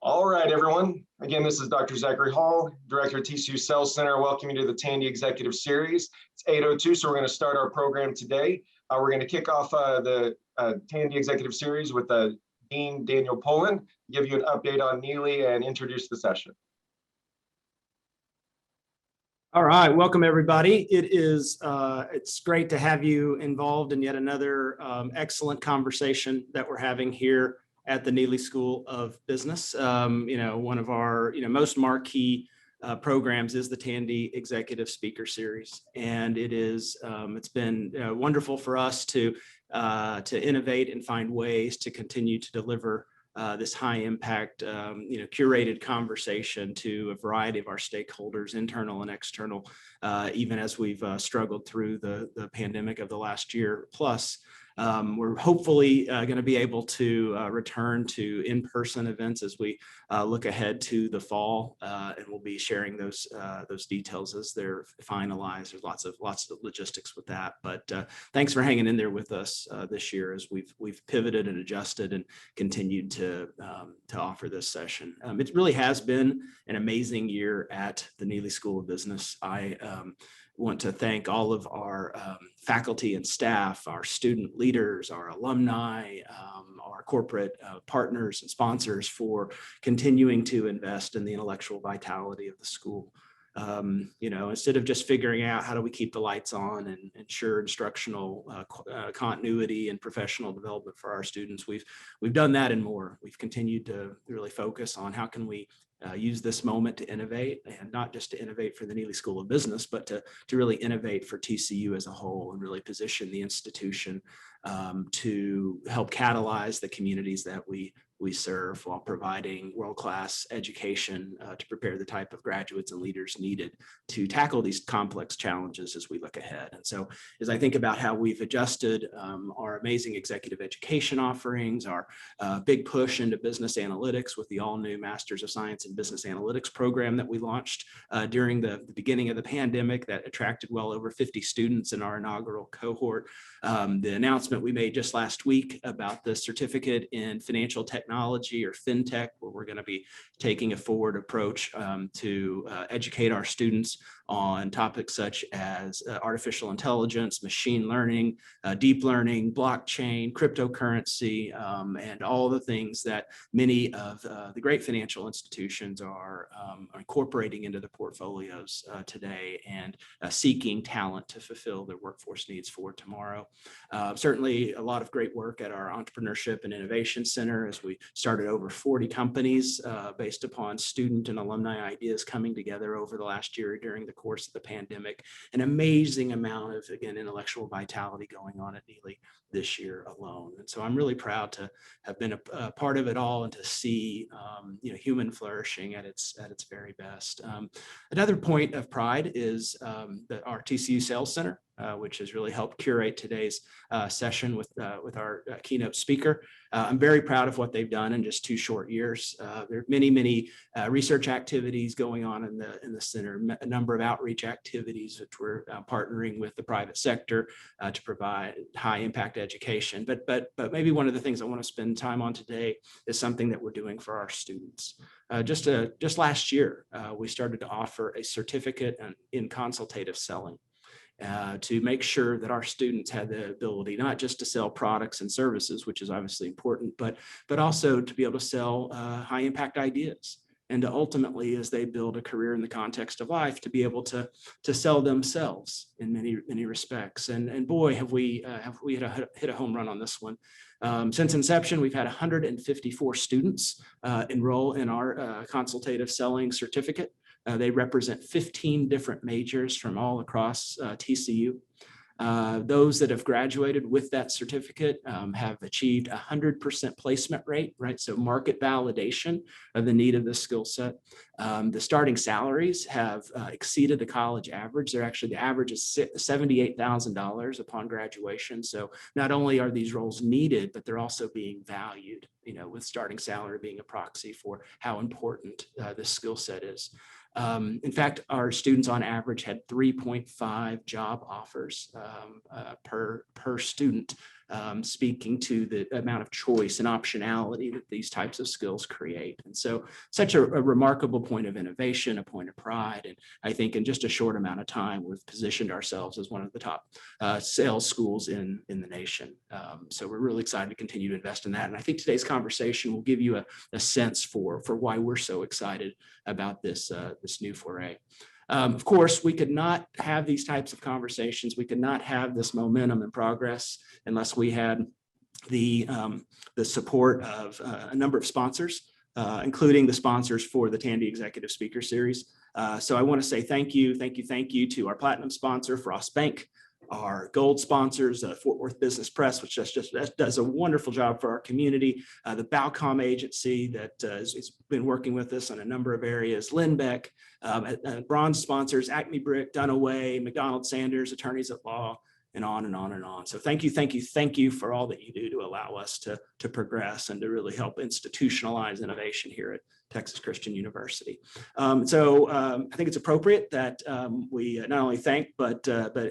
All right, everyone. Again, this is Dr. Zachary Hall, Director of TCU Sales Center. Welcome you to the Tandy Executive Series. It's 8:02, so we're going to start our program today. We're going to kick off the Tandy Executive Series with Dean Daniel Pullin, give you an update on Neeley and introduce the session. All right, welcome everybody. It's great to have you involved in yet another excellent conversation that we're having here at the Neeley School of Business. One of our most marquee programs is the Tandy Executive Speaker Series, and it's been wonderful for us to innovate and find ways to continue to deliver this high impact, curated conversation to a variety of our stakeholders, internal and external, even as we've struggled through the pandemic of the last year plus. We're hopefully going to be able to return to in-person events as we look ahead to the fall, and we'll be sharing those details as they're finalized. There's lots of logistics with that, but thanks for hanging in there with us this year as we've pivoted and adjusted and continued to offer this session. It really has been an amazing year at the Neeley School of Business. I want to thank all of our faculty and staff, our student leaders, our alumni, our corporate partners and sponsors for continuing to invest in the intellectual vitality of the school. Instead of just figuring out how do we keep the lights on and ensure instructional continuity and professional development for our students, we've done that and more. We've continued to really focus on how can we use this moment to innovate, and not just to innovate for the Neeley School of Business, but to really innovate for TCU as a whole and really position the institution to help catalyze the communities that we serve while providing world-class education to prepare the type of graduates and leaders needed to tackle these complex challenges as we look ahead. And so as I think about how we've adjusted our amazing executive education offerings, our big push into business analytics with the all-new Masters of Science in Business Analytics program that we launched during the beginning of the pandemic that attracted well over 50 students in our inaugural cohort. The announcement we made just last week about the certificate in financial technology or fintech, where we're going to be taking a forward approach to educate our students on topics such as artificial intelligence, machine learning, deep learning, blockchain, cryptocurrency, and all the things that many of the great financial institutions are incorporating into their portfolios today and seeking talent to fulfill their workforce needs for tomorrow. Certainly a lot of great work at our Entrepreneurship and Innovation Center as we started over 40 companies based upon student and alumni ideas coming together over the last year during the course of the pandemic. An amazing amount of, again, intellectual vitality going on at Neeley this year alone. And so I'm really proud to have been a part of it all and to see human flourishing at its very best. Another point of pride is that our TCU Sales Center, which has really helped curate today's session with our keynote speaker. I'm very proud of what they've done in just 2 short years. There are many research activities going on in the center, a number of outreach activities which we're partnering with the private sector to provide high impact education. But maybe one of the things I want to spend time on today is something that we're doing for our students. Just last year, we started to offer a certificate in consultative selling. To make sure that our students had the ability not just to sell products and services, which is obviously important, but also to be able to sell high impact ideas, and to ultimately, as they build a career in the context of life, to be able to sell themselves in many respects. And boy, have we hit a home run on this one. Since inception, we've had 154 students enroll in our consultative selling certificate. They represent 15 different majors from all across TCU. Those that have graduated with that certificate have achieved 100% placement rate, right? So market validation of the need of this skill set. The starting salaries have exceeded the college average. The average is $78,000 upon graduation. So not only are these roles needed, but they're also being valued, with starting salary being a proxy for how important this skill set is. In fact, our students on average had 3.5 job offers per student speaking to the amount of choice and optionality that these types of skills create. And so such a remarkable point of innovation, a point of pride. And I think in just a short amount of time, we've positioned ourselves as one of the top sales schools in the nation. So we're really excited to continue to invest in that. And I think today's conversation will give you a sense for why we're so excited about this new foray. Of course, we could not have these types of conversations. We could not have this momentum and progress unless we had the support of a number of sponsors, including the sponsors for the Tandy Executive Speaker Series. So I want to say thank you to our platinum sponsor, Frost Bank, our gold sponsors, Fort Worth Business Press, which just does a wonderful job for our community, the Balcom agency that has been working with us on a number of areas, Lindbeck, bronze sponsors, Acme Brick, Dunaway, McDonald Sanders, attorneys at law, and on and on and on. So thank you for all that you do to allow us to progress and to really help institutionalize innovation here at Texas Christian University. I think it's appropriate that we not only thank, but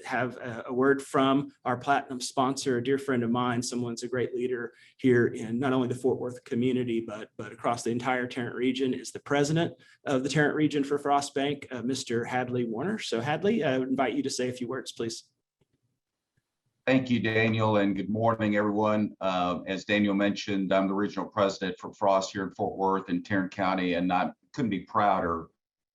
have a word from our platinum sponsor, a dear friend of mine, someone's a great leader here in not only the Fort Worth community, but across the entire Tarrant region, is the president of the Tarrant region for Frost Bank, Mr. Hadley Warner. So Hadley, I would invite you to say a few words, please. Thank you, Daniel, and good morning, everyone. As Daniel mentioned, I'm the regional president for Frost here in Fort Worth and Tarrant County, and I couldn't be prouder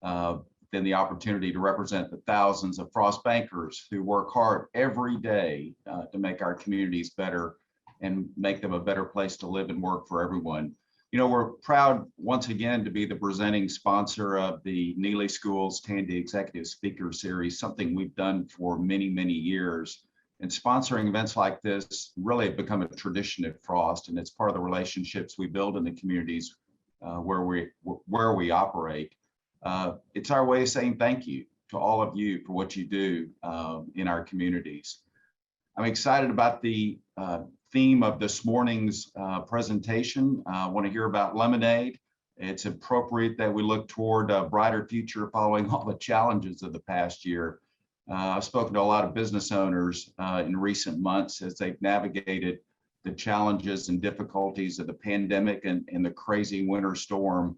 than the opportunity to represent the thousands of Frost bankers who work hard every day to make our communities better and make them a better place to live and work for everyone. You know, we're proud once again to be the presenting sponsor of the Neeley School's Tandy Executive Speaker Series, something we've done for many, many years. And sponsoring events like this really have become a tradition at Frost, and it's part of the relationships we build in the communities where we operate. It's our way of saying thank you to all of you for what you do in our communities. I'm excited about the theme of this morning's presentation. I want to hear about lemonade. It's appropriate that we look toward a brighter future following all the challenges of the past year. I've spoken to a lot of business owners in recent months as they've navigated the challenges and difficulties of the pandemic and the crazy winter storm.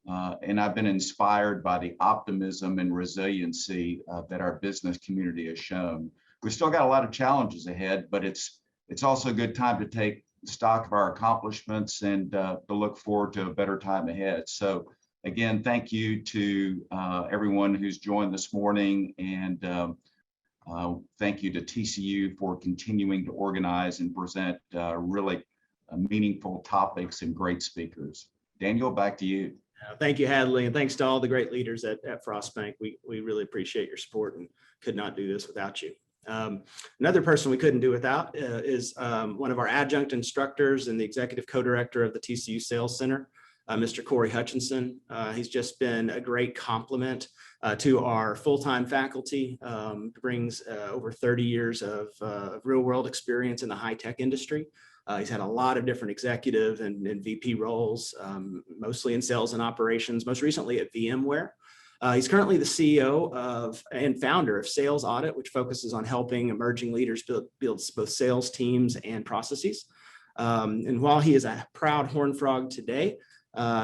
And I've been inspired by the optimism and resiliency that our business community has shown. We've still got a lot of challenges ahead, but it's also a good time to take stock of our accomplishments and to look forward to a better time ahead. So again, thank you to everyone who's joined this morning, and thank you to TCU for continuing to organize and present really meaningful topics and great speakers. Daniel, back to you. Thank you, Hadley, and thanks to all the great leaders at Frost Bank. We really appreciate your support and could not do this without you. Another person we couldn't do without is one of our adjunct instructors and the executive co-director of the TCU Sales Center, Mr. Corey Hutchison. He's just been a great complement to our full-time faculty, brings over 30 years of real-world experience in the high-tech industry. He's had a lot of different executive and VP roles, mostly in sales and operations, most recently at VMware. He's currently the CEO and founder of Sales Audit, which focuses on helping emerging leaders build both sales teams and processes. And while he is a proud Horned Frog today,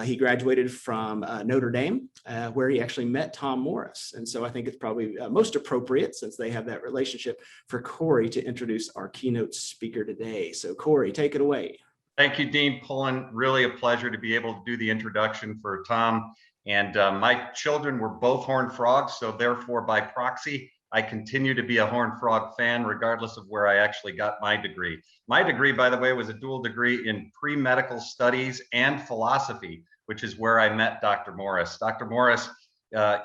he graduated from Notre Dame, where he actually met Tom Morris. And so I think it's probably most appropriate, since they have that relationship, for Corey to introduce our keynote speaker today. So Corey, take it away. Thank you, Dean Pullin. Really a pleasure to be able to do the introduction for Tom. And my children were both Horned Frogs, so therefore by proxy, I continue to be a Horned Frog fan, regardless of where I actually got my degree. My degree, by the way, was a dual degree in pre-medical studies and philosophy, which is where I met Dr. Morris. Dr. Morris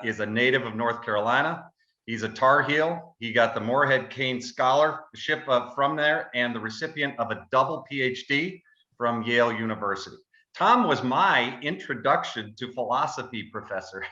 is a native of North Carolina. He's a Tar Heel. He got the Moorhead Kane Scholarship from there and the recipient of a double Ph.D. from Yale University. Tom was my introduction to philosophy professor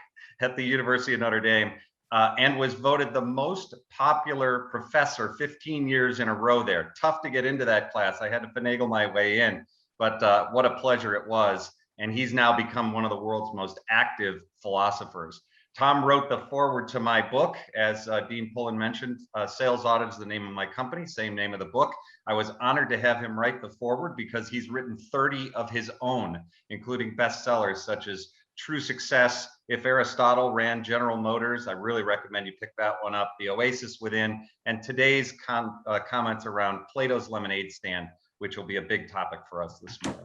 at the University of Notre Dame. And was voted the most popular professor 15 years in a row there. Tough to get into that class. I had to finagle my way in, but what a pleasure it was. And he's now become one of the world's most active philosophers. Tom wrote the foreword to my book, as Dean Pullin mentioned. Sales Audit is the name of my company, same name of the book. I was honored to have him write the foreword because he's written 30 of his own, including bestsellers such as True Success, If Aristotle Ran General Motors. I really recommend you pick that one up. The Oasis Within, and today's comments around Plato's Lemonade Stand, which will be a big topic for us this morning.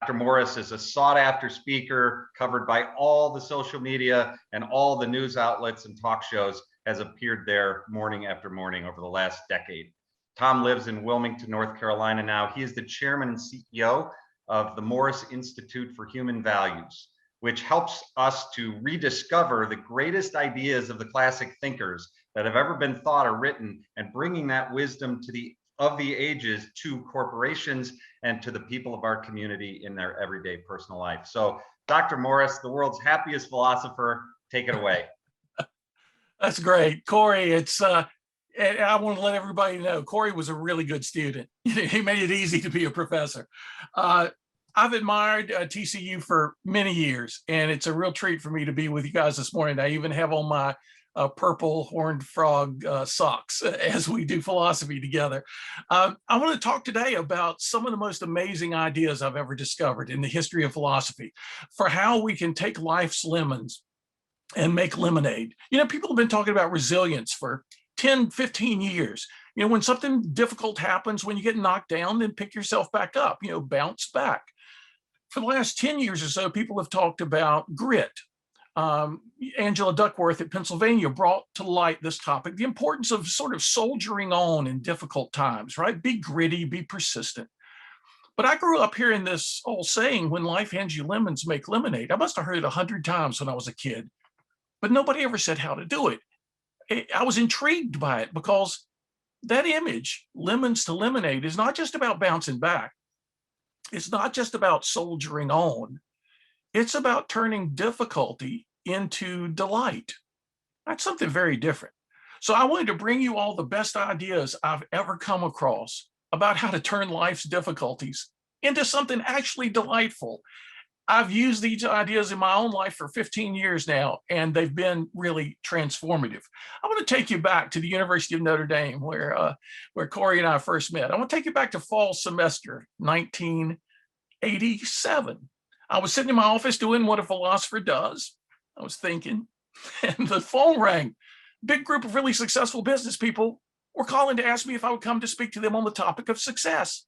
Dr. Morris is a sought-after speaker, covered by all the social media and all the news outlets and talk shows, has appeared there morning after morning over the last decade. Tom lives in Wilmington, North Carolina now. He is the chairman and CEO of the Morris Institute for Human Values, which helps us to rediscover the greatest ideas of the classic thinkers that have ever been thought or written, and bringing that wisdom to the ages to corporations and to the people of our community in their everyday personal life. So, Dr. Morris, the world's happiest philosopher, take it away. That's great. Corey, and I want to let everybody know, Corey was a really good student. He made it easy to be a professor. I've admired TCU for many years, and it's a real treat for me to be with you guys this morning. I even have on my purple horned frog socks as we do philosophy together. I want to talk today about some of the most amazing ideas I've ever discovered in the history of philosophy for how we can take life's lemons and make lemonade. You know, people have been talking about resilience for 10, 15 years. You know, when something difficult happens, when you get knocked down, then pick yourself back up, you know, bounce back. For the last 10 years or so, people have talked about grit. Angela Duckworth at Pennsylvania brought to light this topic, the importance of sort of soldiering on in difficult times, right? Be gritty, be persistent. But I grew up hearing this old saying, when life hands you lemons, make lemonade. I must have heard it 100 times when I was a kid, but nobody ever said how to do it. I was intrigued by it because that image, lemons to lemonade, is not just about bouncing back. It's not just about soldiering on. It's about turning difficulty into delight. That's something very different. So I wanted to bring you all the best ideas I've ever come across about how to turn life's difficulties into something actually delightful. I've used these ideas in my own life for 15 years now, and they've been really transformative. I want to take you back to the University of Notre Dame, where Corey and I first met. I want to take you back to fall semester 1987. I was sitting in my office doing what a philosopher does. I was thinking, and the phone rang. Big group of really successful business people were calling to ask me if I would come to speak to them on the topic of success.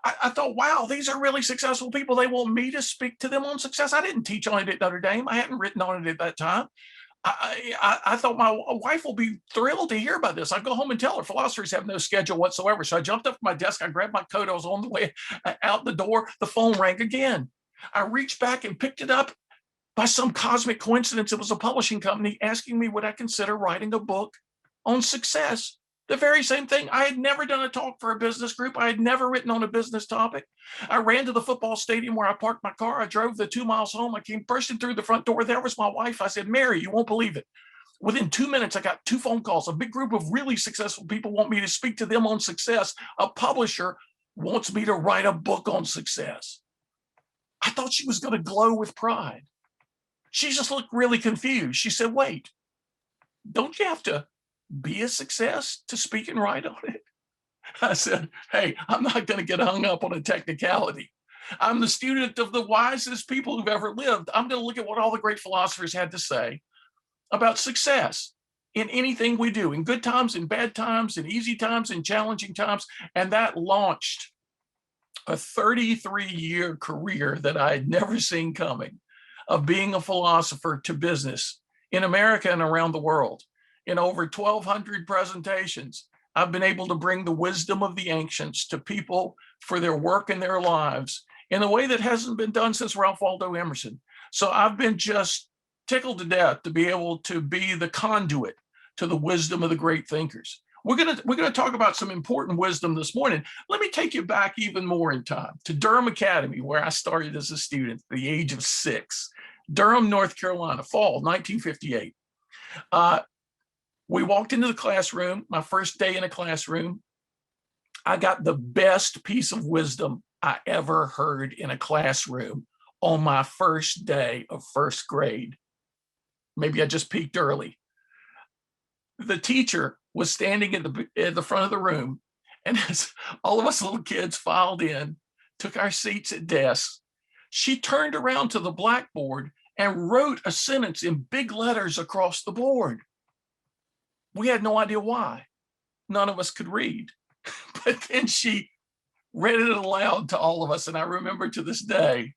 I thought, wow, these are really successful people. They want me to speak to them on success. I didn't teach on it at Notre Dame. I hadn't written on it at that time. I thought my wife will be thrilled to hear about this. I go home and tell her philosophers have no schedule whatsoever. So I jumped up from my desk. I grabbed my coat. I was on the way out the door. The phone rang again. I reached back and picked it up. By some cosmic coincidence, it was a publishing company asking me would I consider writing a book on success. The very same thing. I had never done a talk for a business group. I had never written on a business topic. I ran to the football stadium where I parked my car. I drove the 2 miles home. I came bursting through the front door. There was my wife. I said, Mary, you won't believe it. Within 2 minutes, I got 2 phone calls. A big group of really successful people want me to speak to them on success. A publisher wants me to write a book on success. I thought she was going to glow with pride. She just looked really confused. She said, wait, don't you have to be a success to speak and write on it? I said, hey, I'm not going to get hung up on a technicality. I'm the student of the wisest people who've ever lived. I'm going to look at what all the great philosophers had to say about success in anything we do, in good times, in bad times, in easy times, in challenging times. And that launched a 33-year career that I had never seen coming, of being a philosopher to business in America and around the world. In over 1,200 presentations, I've been able to bring the wisdom of the ancients to people for their work and their lives in a way that hasn't been done since Ralph Waldo Emerson. So I've been just tickled to death to be able to be the conduit to the wisdom of the great thinkers. We're gonna talk about some important wisdom this morning. Let me take you back even more in time to Durham Academy, where I started as a student at the age of 6. Durham, North Carolina, fall 1958. We walked into the classroom, my first day in a classroom. I got the best piece of wisdom I ever heard in a classroom on my first day of first grade. Maybe I just peaked early. The teacher was standing in the front of the room, and as all of us little kids filed in, took our seats at desks, she turned around to the blackboard and wrote a sentence in big letters across the board. We had no idea why. None of us could read. But then she read it aloud to all of us, and I remember to this day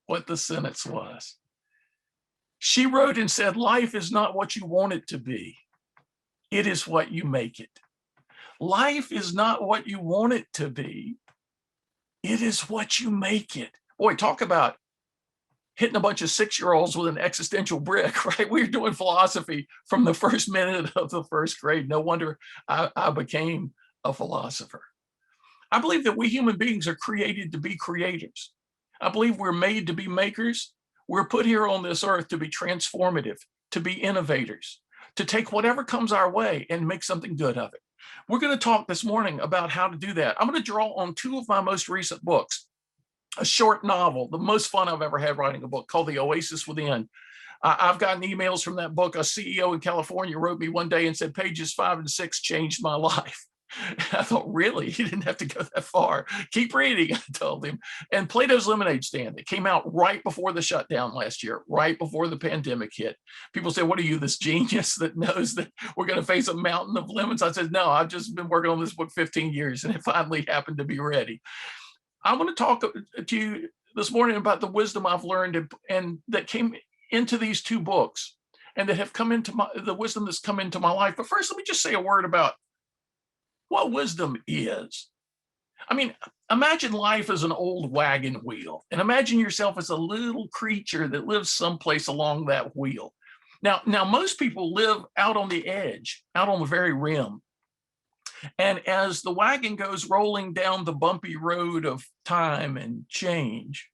what the sentence was. She wrote and said, "Life is not what you want it to be. It is what you make it." Life is not what you want it to be. It is what you make it. Boy, talk about hitting a bunch of 6-year-olds with an existential brick, right? We were doing philosophy from the first minute of the first grade. No wonder I became a philosopher. I believe that we human beings are created to be creators. I believe we're made to be makers. We're put here on this earth to be transformative, to be innovators, to take whatever comes our way and make something good of it. We're going to talk this morning about how to do that. I'm going to draw on 2 of my most recent books. A short novel, the most fun I've ever had writing a book, called The Oasis Within. I've gotten emails from that book. A CEO in California wrote me one day and said, pages 5 and 6 changed my life. I thought, really? He didn't have to go that far. Keep reading, I told him. And Plato's Lemonade Stand, that came out right before the shutdown last year, right before the pandemic hit. People say, what are you, this genius that knows that we're going to face a mountain of lemons? I said, no, I've just been working on this book 15 years, and it finally happened to be ready. I want to talk to you this morning about the wisdom I've learned and that came into these 2 books, and that have come into the wisdom that's come into my life. But first, let me just say a word about what wisdom is. I mean, imagine life as an old wagon wheel, and imagine yourself as a little creature that lives someplace along that wheel. Now, most people live out on the edge, out on the very rim. And as the wagon goes rolling down the bumpy road of time and change,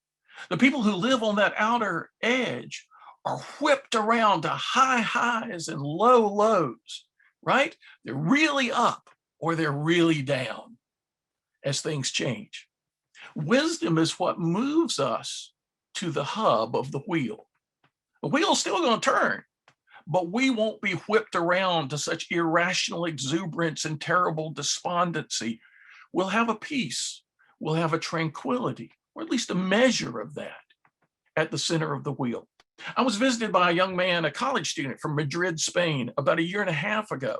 the people who live on that outer edge are whipped around to high highs and low lows, right? They're really up or they're really down as things change. Wisdom is what moves us to the hub of the wheel. The wheel's still going to turn, but we won't be whipped around to such irrational exuberance and terrible despondency. We'll have a peace, we'll have a tranquility, or at least a measure of that at the center of the wheel. I was visited by a young man, a college student from Madrid, Spain, about 1.5 years ago.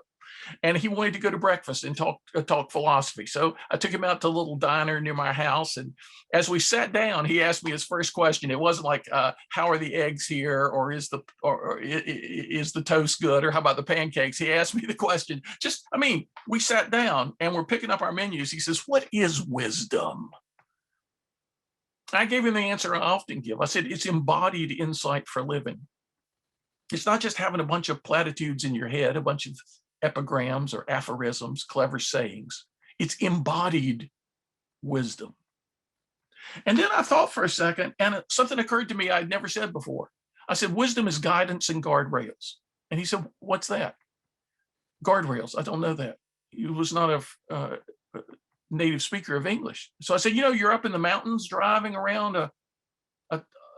And he wanted to go to breakfast and talk philosophy. So I took him out to a little diner near my house. And as we sat down, he asked me his first question. It wasn't like, how are the eggs here? Or is the toast good? Or how about the pancakes? He asked me the question. We sat down and we're picking up our menus. He says, what is wisdom? I gave him the answer I often give. I said, it's embodied insight for living. It's not just having a bunch of platitudes in your head, a bunch of epigrams or aphorisms, clever sayings. It's embodied wisdom. And then I thought for a second, and something occurred to me I'd never said before. I said, wisdom is guidance and guardrails. And he said, what's that? Guardrails. I don't know that. He was not a native speaker of English. So I said, you're up in the mountains driving around a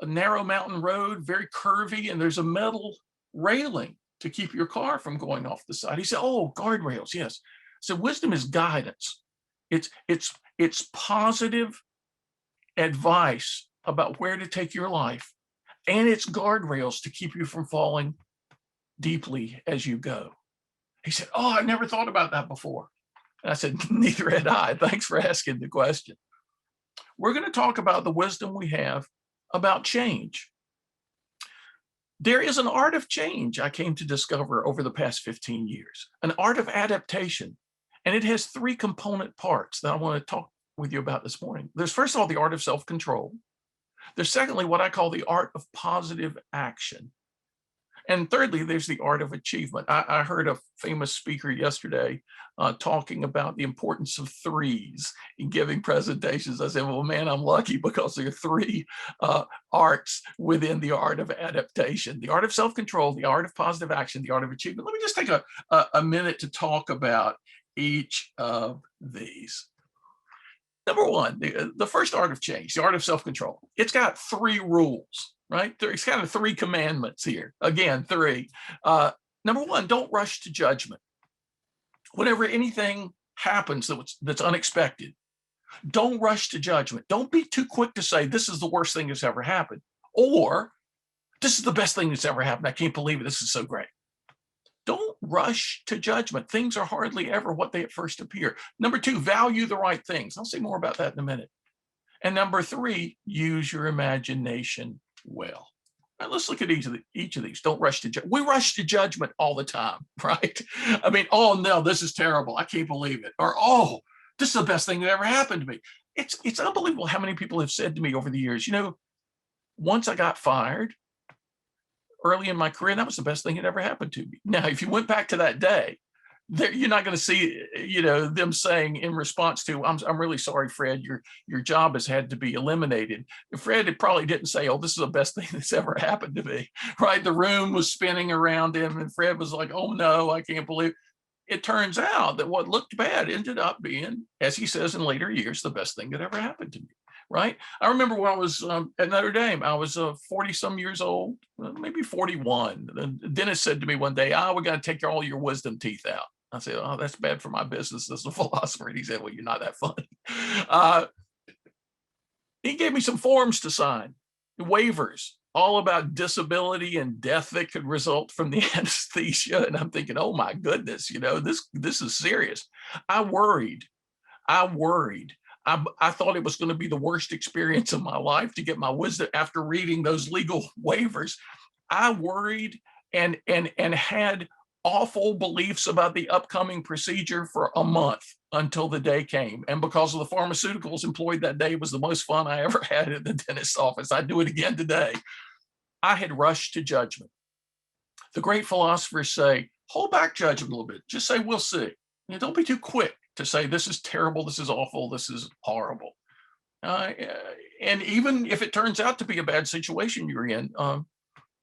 narrow mountain road, very curvy, and there's a metal railing to keep your car from going off the side. He said, oh, guardrails, yes. So wisdom is guidance. It's positive advice about where to take your life, and it's guardrails to keep you from falling deeply as you go. He said, oh, I never thought about that before. And I said, neither had I. Thanks for asking the question. We're going to talk about the wisdom we have about change. There is an art of change I came to discover over the past 15 years, an art of adaptation. And it has 3 component parts that I want to talk with you about this morning. There's, first of all, the art of self-control. There's, secondly, what I call the art of positive action. And thirdly, there's the art of achievement. I heard a famous speaker yesterday talking about the importance of 3s in giving presentations. I said, well, man, I'm lucky because there are 3 arts within the art of adaptation: the art of self-control, the art of positive action, the art of achievement. Let me just take a minute to talk about each of these. Number one, the first art of change, the art of self-control. It's got 3 rules. right? There's kind of 3 commandments here. Again, 3. Number 1, don't rush to judgment. Whenever anything happens that's unexpected, don't rush to judgment. Don't be too quick to say, this is the worst thing that's ever happened, or this is the best thing that's ever happened. I can't believe it. This is so great. Don't rush to judgment. Things are hardly ever what they at first appear. Number 2, value the right things. I'll say more about that in a minute. And number 3, use your imagination well. All right, let's look at each of these. Don't rush to judgment. We rush to judgment all the time, right? I mean, oh no, this is terrible. I can't believe it. Or, oh, this is the best thing that ever happened to me. It's unbelievable how many people have said to me over the years, you know, once I got fired early in my career, that was the best thing that ever happened to me. Now, if you went back to that day, you're not going to see, you know, them saying in response to, I'm really sorry, Fred, your job has had to be eliminated. Fred, it probably didn't say, oh, this is the best thing that's ever happened to me, right? The room was spinning around him and Fred was like, oh no, I can't believe. It turns out that what looked bad ended up being, as he says in later years, the best thing that ever happened to me, right? I remember when I was at Notre Dame, I was 40 some years old, maybe 41. The dentist said to me one day, we got to take all your wisdom teeth out. I said, oh, that's bad for my business as a philosopher. And he said, well, you're not that funny. He gave me some forms to sign, waivers, all about disability and death that could result from the anesthesia. And I'm thinking, oh my goodness, you know, this is serious. I worried. I thought it was going to be the worst experience of my life to get my wisdom after reading those legal waivers. I worried and had awful beliefs about the upcoming procedure for a month until the day came. And because of the pharmaceuticals employed that day, it was the most fun I ever had in the dentist's office. I'd do it again today. I had rushed to judgment. The great philosophers say, hold back judgment a little bit. Just say, we'll see. You know, don't be too quick to say, this is terrible, this is awful, this is horrible. And even if it turns out to be a bad situation you're in,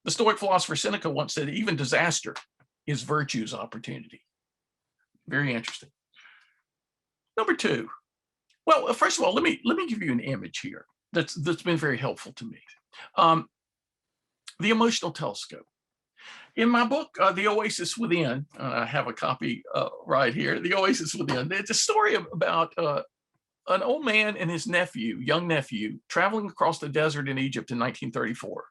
the Stoic philosopher Seneca once said, even disaster is virtue's opportunity. Very interesting. Number 2. Well, first of all, let me give you an image here that's been very helpful to me. The emotional telescope. In my book, The Oasis Within, I have a copy right here, The Oasis Within. It's a story about an old man and his nephew, young nephew, traveling across the desert in Egypt in 1934.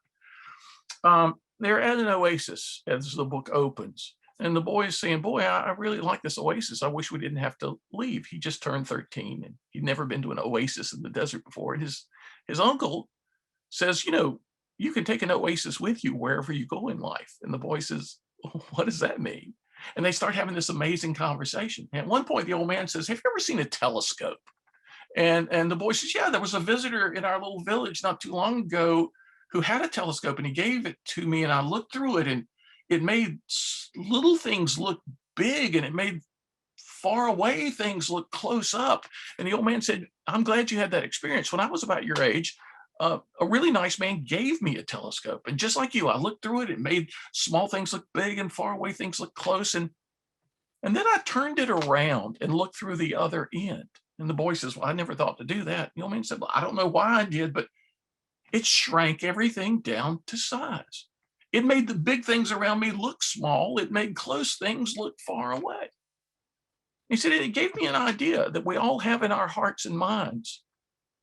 They're at an oasis as the book opens. And the boy is saying, boy, I really like this oasis. I wish we didn't have to leave. He just turned 13 and he'd never been to an oasis in the desert before. And his uncle says, you know, you can take an oasis with you wherever you go in life. And the boy says, what does that mean? And they start having this amazing conversation. And at one point, the old man says, have you ever seen a telescope? And the boy says, yeah, there was a visitor in our little village not too long ago who had a telescope and he gave it to me and I looked through it and it made little things look big and it made far away things look close up. And the old man said, I'm glad you had that experience. When I was about your age, a really nice man gave me a telescope. And just like you, I looked through it. It made small things look big and far away things look close. And then I turned it around and looked through the other end. And the boy says, well, I never thought to do that. The old man said, well, I don't know why I did, but it shrank everything down to size. It made the big things around me look small. It made close things look far away. He said, it gave me an idea that we all have in our hearts and minds,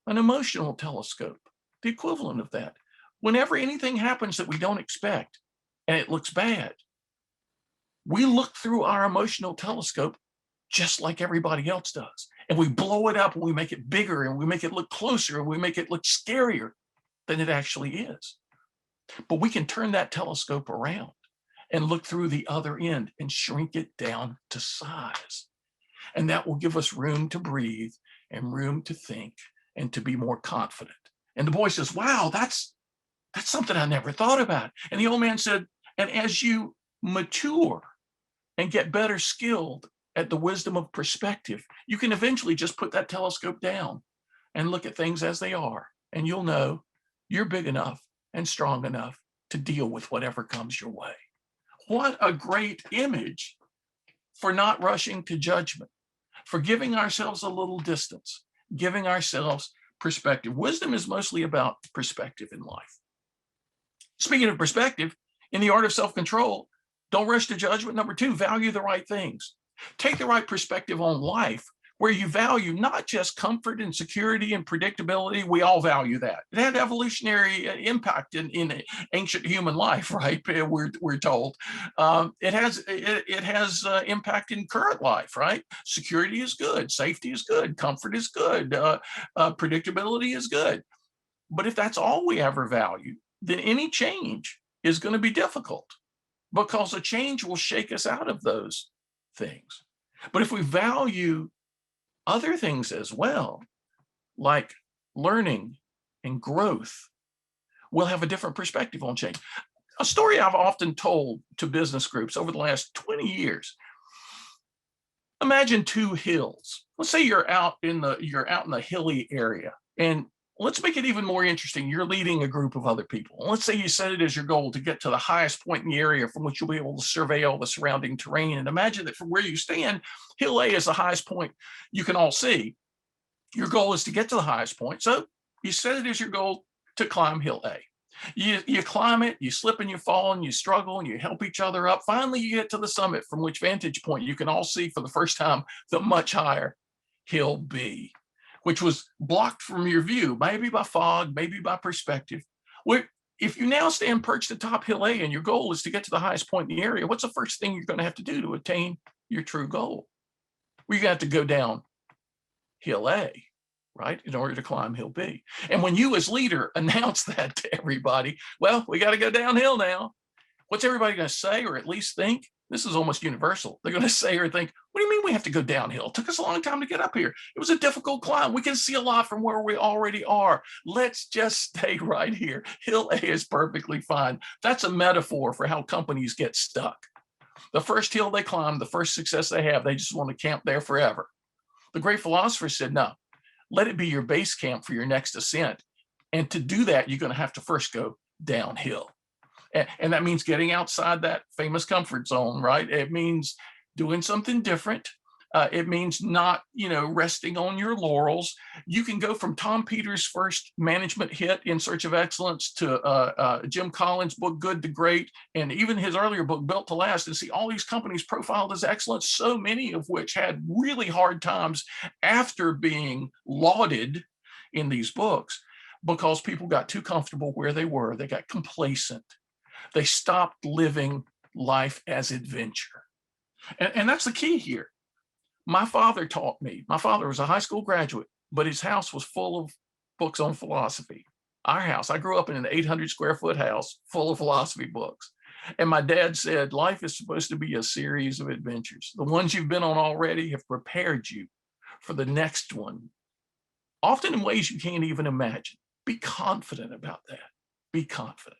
an emotional telescope, the equivalent of that. Whenever anything happens that we don't expect and it looks bad, we look through our emotional telescope just like everybody else does. And we blow it up and we make it bigger and we make it look closer and we make it look scarier than it actually is. But we can turn that telescope around and look through the other end and shrink it down to size. And that will give us room to breathe and room to think and to be more confident. And the boy says, wow, that's something I never thought about. And the old man said, and as you mature and get better skilled at the wisdom of perspective, you can eventually just put that telescope down and look at things as they are. And you'll know you're big enough and strong enough to deal with whatever comes your way. What a great image for not rushing to judgment, for giving ourselves a little distance, giving ourselves perspective. Wisdom is mostly about perspective in life. Speaking of perspective, in the art of self-control, don't rush to judgment. Number 2, value the right things. Take the right perspective on life, where you value not just comfort and security and predictability. We all value that. It had evolutionary impact in ancient human life, right? We're told. It has impact in current life, right? Security is good, safety is good, comfort is good, predictability is good. But if that's all we ever value, then any change is going to be difficult, because a change will shake us out of those things. But if we value other things as well, like learning and growth, we'll have a different perspective on change. A story I've often told to business groups over the last 20 years. Imagine 2 hills. Let's say you're out in the hilly area, and let's make it even more interesting. You're leading a group of other people. Let's say you set it as your goal to get to the highest point in the area from which you'll be able to survey all the surrounding terrain. And imagine that from where you stand, Hill A is the highest point you can all see. Your goal is to get to the highest point. So you set it as your goal to climb Hill A. You climb it, you slip and you fall and you struggle and you help each other up. Finally, you get to the summit, from which vantage point you can all see for the first time the much higher Hill B, which was blocked from your view, maybe by fog, maybe by perspective. If you now stand perched atop Hill A and your goal is to get to the highest point in the area, what's the first thing you're going to have to do to attain your true goal? Well, you're going to have to go down Hill A, right, in order to climb Hill B. And when you as leader announce that to everybody, well, we got to go downhill now. What's everybody going to say, or at least think? This is almost universal. They're going to say or think, what do you mean we have to go downhill? It took us a long time to get up here. It was a difficult climb. We can see a lot from where we already are. Let's just stay right here. Hill A is perfectly fine. That's a metaphor for how companies get stuck. The first hill they climb, the first success they have, they just want to camp there forever. The great philosopher said, no, let it be your base camp for your next ascent. And to do that, you're going to have to first go downhill. And that means getting outside that famous comfort zone, right? It means doing something different. It means not, resting on your laurels. You can go from Tom Peters' first management hit, In Search of Excellence, to Jim Collins' book, Good to Great, and even his earlier book, Built to Last, and see all these companies profiled as excellent, so many of which had really hard times after being lauded in these books, because people got too comfortable where they were. They got complacent. They stopped living life as adventure. And that's the key here. My father taught me. My father was a high school graduate, but his house was full of books on philosophy. Our house, I grew up in an 800 square foot house full of philosophy books. And my dad said, life is supposed to be a series of adventures. The ones you've been on already have prepared you for the next one, often in ways you can't even imagine. Be confident about that. Be confident.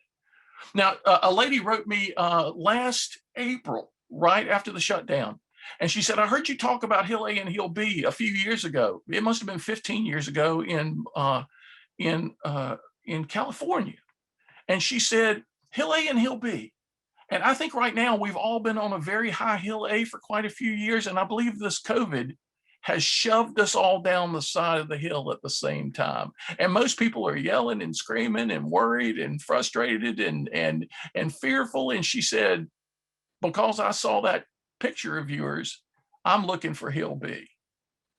Now, a lady wrote me last April, right after the shutdown, and she said, I heard you talk about Hill A and Hill B a few years ago. It must have been 15 years ago in California. And she said, Hill A and Hill B. And I think right now we've all been on a very high Hill A for quite a few years. And I believe this COVID has shoved us all down the side of the hill at the same time. And most people are yelling and screaming and worried and frustrated and fearful. And she said, because I saw that picture of yours, I'm looking for Hill B.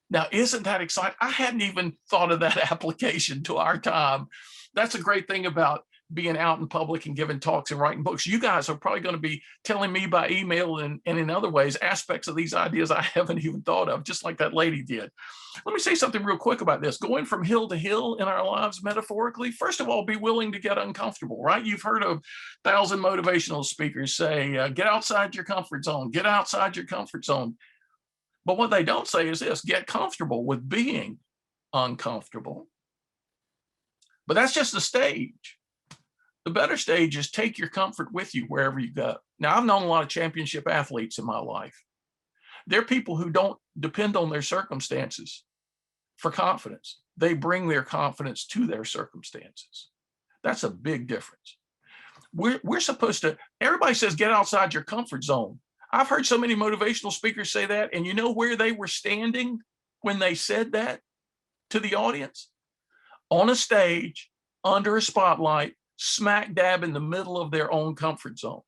Now, isn't that exciting? I hadn't even thought of that application to our time. That's a great thing about being out in public and giving talks and writing books. You guys are probably going to be telling me by email and in other ways aspects of these ideas I haven't even thought of, just like that lady did. Let me say something real quick about this. Going from hill to hill in our lives metaphorically, first of all, be willing to get uncomfortable, right? You've heard of 1,000 motivational speakers say, get outside your comfort zone, get outside your comfort zone. But what they don't say is this: get comfortable with being uncomfortable. But that's just the stage. The better stage is take your comfort with you wherever you go. Now, I've known a lot of championship athletes in my life. They're people who don't depend on their circumstances for confidence. They bring their confidence to their circumstances. That's a big difference. We're supposed to, everybody says, get outside your comfort zone. I've heard so many motivational speakers say that, and you know where they were standing when they said that to the audience? On a stage, under a spotlight, smack dab in the middle of their own comfort zone.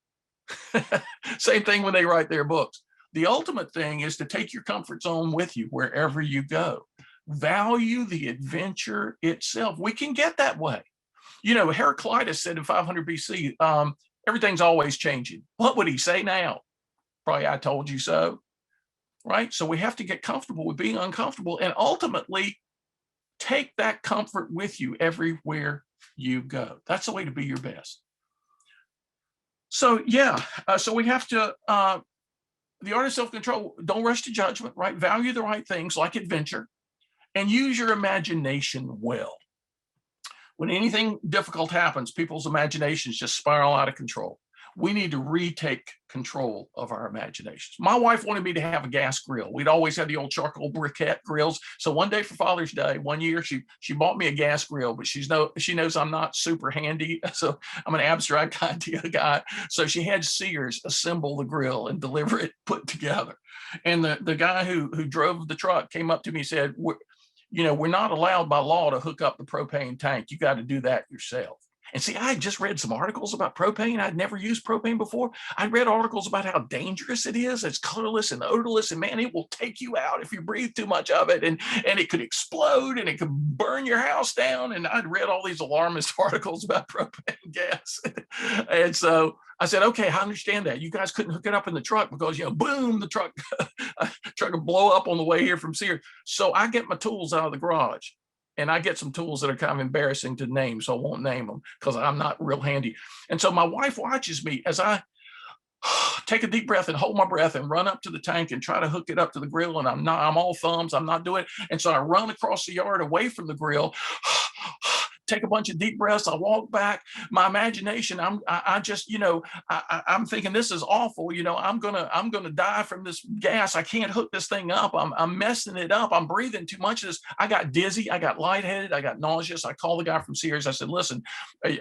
Same thing when they write their books. The ultimate thing is to take your comfort zone with you wherever you go. Value the adventure itself. We can get that way. You know, Heraclitus said in 500 BC, everything's always changing. What would he say now? Probably, I told you so, right? So we have to get comfortable with being uncomfortable and ultimately take that comfort with you everywhere you go. That's the way to be your best. So yeah, so we have to, the art of self-control, don't rush to judgment, right? Value the right things like adventure and use your imagination well. When anything difficult happens, people's imaginations just spiral out of control. We need to retake control of our imaginations. My wife wanted me to have a gas grill. We'd always had the old charcoal briquette grills. So one day for Father's Day, one year, she bought me a gas grill, but she knows I'm not super handy. So I'm an abstract idea guy. So she had Sears assemble the grill and deliver it put together. And the guy who drove the truck came up to me and said, we're not allowed by law to hook up the propane tank. You got to do that yourself. And see, I had just read some articles about propane. I'd never used propane before. I read articles about how dangerous it is. It's colorless and odorless, and man, it will take you out if you breathe too much of it, and it could explode and it could burn your house down. And I'd read all these alarmist articles about propane gas. And so I said, okay, I understand that. You guys couldn't hook it up in the truck because, boom, the truck would blow up on the way here from Sears. So I get my tools out of the garage. And I get some tools that are kind of embarrassing to name, so I won't name them because I'm not real handy. And so my wife watches me as I take a deep breath and hold my breath and run up to the tank and try to hook it up to the grill. And I'm all thumbs, I'm not doing it. And so I run across the yard away from the grill, take a bunch of deep breaths. I walk back. My imagination, I'm thinking this is awful. I'm gonna die from this gas. I can't hook this thing up. I'm messing it up. I'm breathing too much of this. I got dizzy. I got lightheaded. I got nauseous. I called the guy from Sears. I said, listen,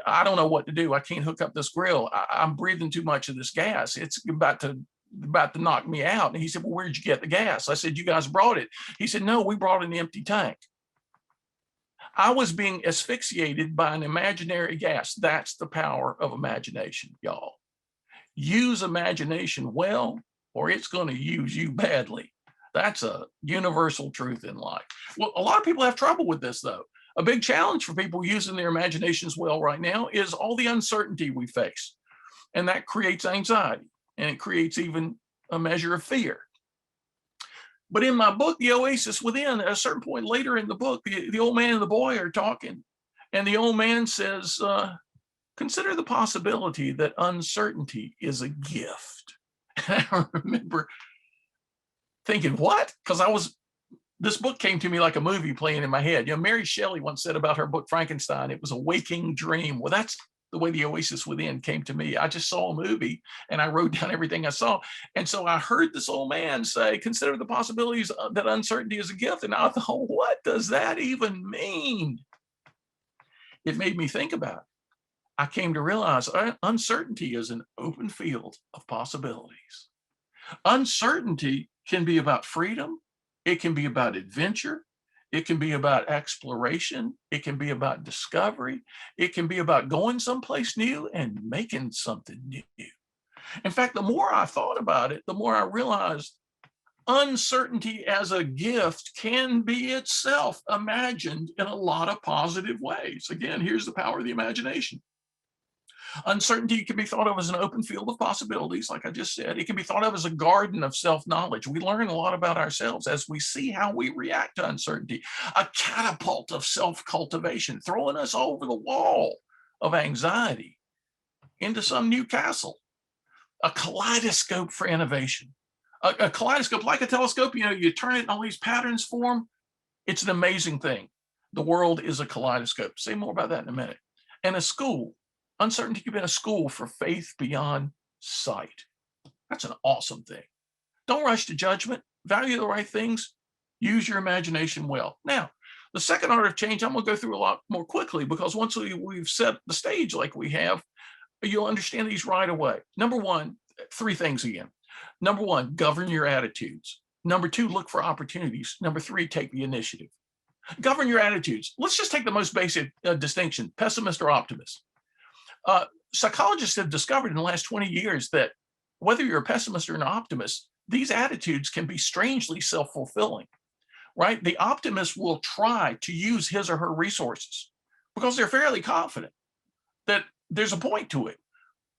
I don't know what to do. I can't hook up this grill. I'm breathing too much of this gas. It's about to knock me out. And he said, well, where'd you get the gas? I said, you guys brought it. He said, no, we brought an empty tank. I was being asphyxiated by an imaginary gas. That's the power of imagination, y'all. Use imagination well, or it's going to use you badly. That's a universal truth in life. Well, a lot of people have trouble with this, though. A big challenge for people using their imaginations well right now is all the uncertainty we face. And that creates anxiety, and it creates even a measure of fear. But in my book, The Oasis Within, at a certain point later in the book, the old man and the boy are talking. And the old man says, consider the possibility that uncertainty is a gift. And I remember thinking, what? Because this book came to me like a movie playing in my head. Mary Shelley once said about her book, Frankenstein, it was a waking dream. Well, that's the way The Oasis Within came to me. I just saw a movie and I wrote down everything I saw. And so I heard this old man say, consider the possibilities that uncertainty is a gift. And I thought, what does that even mean? It made me think about it. I came to realize uncertainty is an open field of possibilities. Uncertainty can be about freedom. It can be about adventure. It can be about exploration. It can be about discovery. It can be about going someplace new and making something new. In fact, the more I thought about it, the more I realized uncertainty as a gift can be itself imagined in a lot of positive ways. Again, here's the power of the imagination. Uncertainty can be thought of as an open field of possibilities, like I just said. It can be thought of as a garden of self-knowledge. We learn a lot about ourselves as we see how we react to uncertainty. A catapult of self-cultivation, throwing us over the wall of anxiety into some new castle. A kaleidoscope for innovation. A kaleidoscope, like a telescope, you turn it and all these patterns form. It's an amazing thing. The world is a kaleidoscope. Say more about that in a minute. And a school. Uncertainty can be a school for faith beyond sight. That's an awesome thing. Don't rush to judgment. Value the right things. Use your imagination well. Now, the second art of change, I'm going to go through a lot more quickly because once we've set the stage like we have, you'll understand these right away. Number one, three things again. Number one, govern your attitudes. Number two, look for opportunities. Number three, take the initiative. Govern your attitudes. Let's just take the most basic distinction, pessimist or optimist. Psychologists have discovered in the last 20 years that whether you're a pessimist or an optimist, these attitudes can be strangely self-fulfilling, right? The optimist will try to use his or her resources because they're fairly confident that there's a point to it.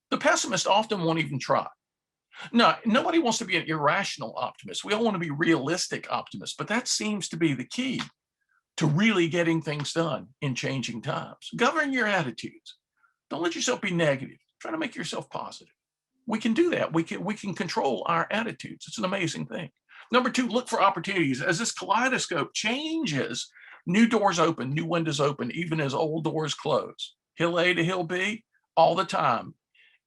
The pessimist often won't even try. No, nobody wants to be an irrational optimist. We all want to be realistic optimists, but that seems to be the key to really getting things done in changing times. Govern your attitudes. Don't let yourself be negative. Try to make yourself positive. We can do that. We can control our attitudes. It's an amazing thing. Number 2, look for opportunities. As this kaleidoscope changes, new doors open, new windows open, even as old doors close. Hill A to Hill B, all the time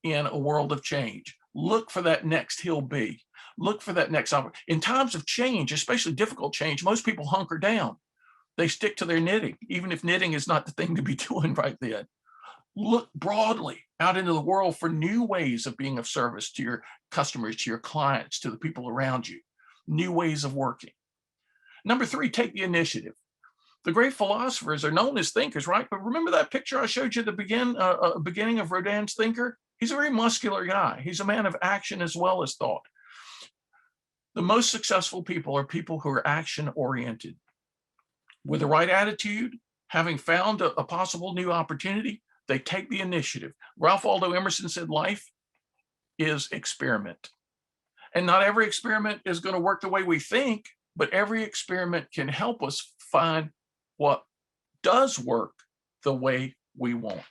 in a world of change. Look for that next Hill B. Look for that next opportunity. In times of change, especially difficult change, most people hunker down. They stick to their knitting, even if knitting is not the thing to be doing right then. Look broadly out into the world for new ways of being of service to your customers, to your clients, to the people around you, new ways of working. Number 3, take the initiative. The great philosophers are known as thinkers, right? But remember that picture I showed you at the beginning of Rodin's Thinker? He's a very muscular guy. He's a man of action as well as thought. The most successful people are people who are action-oriented. With the right attitude, having found a possible new opportunity, they take the initiative. Ralph Waldo Emerson said life is experiment. And not every experiment is going to work the way we think, but every experiment can help us find what does work the way we want.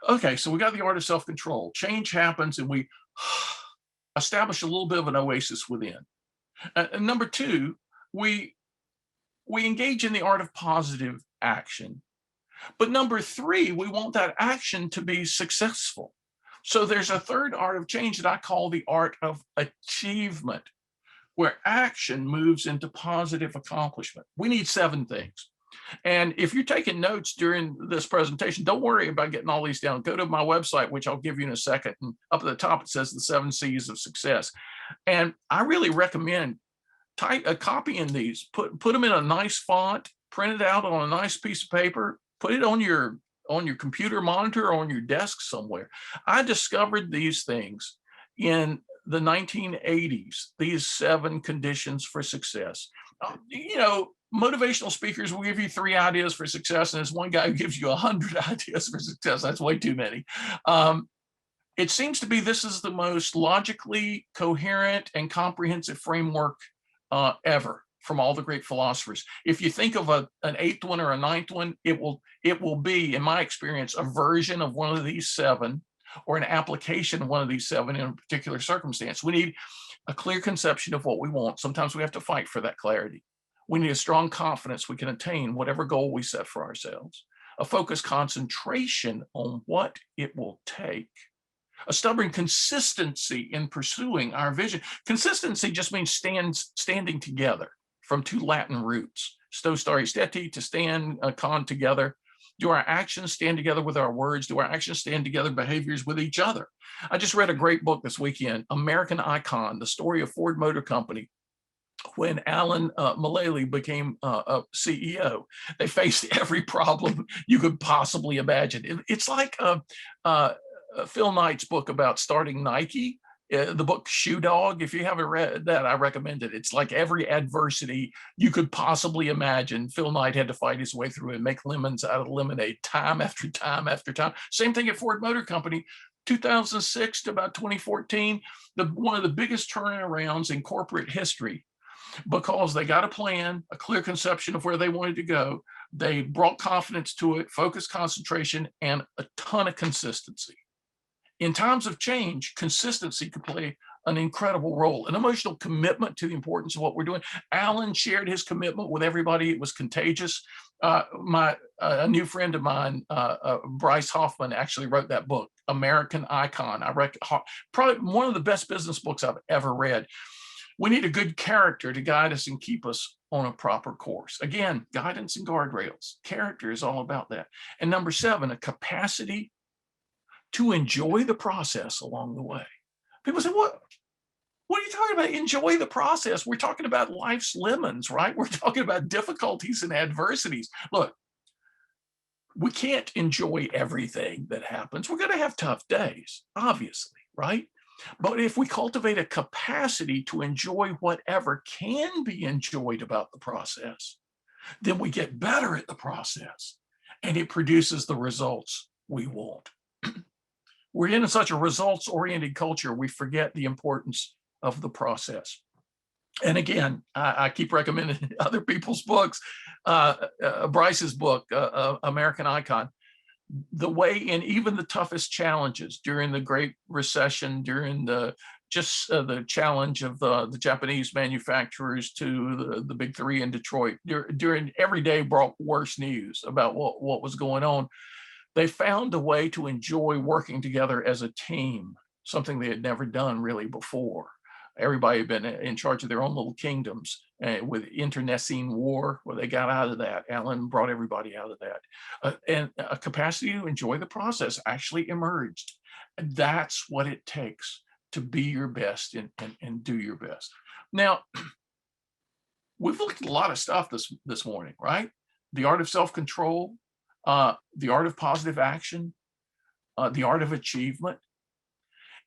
Okay, so we got the art of self-control. Change happens and we establish a little bit of an oasis within. And number 2, we engage in the art of positive action. But number 3, we want that action to be successful. So there's a third art of change that I call the art of achievement, where action moves into positive accomplishment. We need 7 things. And if you're taking notes during this presentation, don't worry about getting all these down. Go to my website, which I'll give you in a second. And up at the top, it says the 7 C's of success. And I really recommend copying these, put them in a nice font, print it out on a nice piece of paper, put it on your computer monitor or on your desk somewhere. I discovered these things in the 1980s, these 7 conditions for success. Motivational speakers will give you 3 ideas for success, and there's one guy who gives you 100 ideas for success. That's way too many. It seems to be this is the most logically coherent and comprehensive framework ever from all the great philosophers. If you think of an 8th one or a 9th one, it will be, in my experience, a version of one of these 7 or an application of one of these 7 in a particular circumstance. We need a clear conception of what we want. Sometimes we have to fight for that clarity. We need a strong confidence we can attain whatever goal we set for ourselves, a focused concentration on what it will take, a stubborn consistency in pursuing our vision. Consistency just means standing together, from 2 Latin roots, sto stare steti, to stand, con, together. Do our actions stand together with our words? Do our actions stand together behaviors with each other? I just read a great book this weekend, American Icon, the story of Ford Motor Company. When Alan Mulally became a CEO, they faced every problem you could possibly imagine. It's like Phil Knight's book about starting Nike, the book Shoe Dog. If you haven't read that, I recommend it. It's like every adversity you could possibly imagine, Phil Knight had to fight his way through and make lemons out of lemonade time after time after time. Same thing at Ford Motor Company. 2006 to about 2014, one of the biggest turnarounds in corporate history, because they got a plan, a clear conception of where they wanted to go. They brought confidence to it, focused concentration, and a ton of consistency. In times of change, consistency could play an incredible role, an emotional commitment to the importance of what we're doing. Alan shared his commitment with everybody. It was contagious. A new friend of mine, Bryce Hoffman, actually wrote that book, American Icon. Probably one of the best business books I've ever read. We need a good character to guide us and keep us on a proper course. Again, guidance and guardrails. Character is all about that. And number 7, a capacity to enjoy the process along the way. People say, what are you talking about? Enjoy the process. We're talking about life's lemons, right? We're talking about difficulties and adversities. Look, we can't enjoy everything that happens. We're going to have tough days, obviously, right? But if we cultivate a capacity to enjoy whatever can be enjoyed about the process, then we get better at the process and it produces the results we want. We're in such a results-oriented culture, we forget the importance of the process. And again, I keep recommending other people's books. Bryce's book, American Icon, the way in even the toughest challenges during the Great Recession, during the challenge of the Japanese manufacturers to the big three in Detroit, during every day brought worse news about what was going on. They found a way to enjoy working together as a team, something they had never done really before. Everybody had been in charge of their own little kingdoms with internecine war. Well, they got out of that. Allen brought everybody out of that. And a capacity to enjoy the process actually emerged. And that's what it takes to be your best and do your best. Now, we've looked at a lot of stuff this morning, right? The art of self-control, the art of positive action, the art of achievement.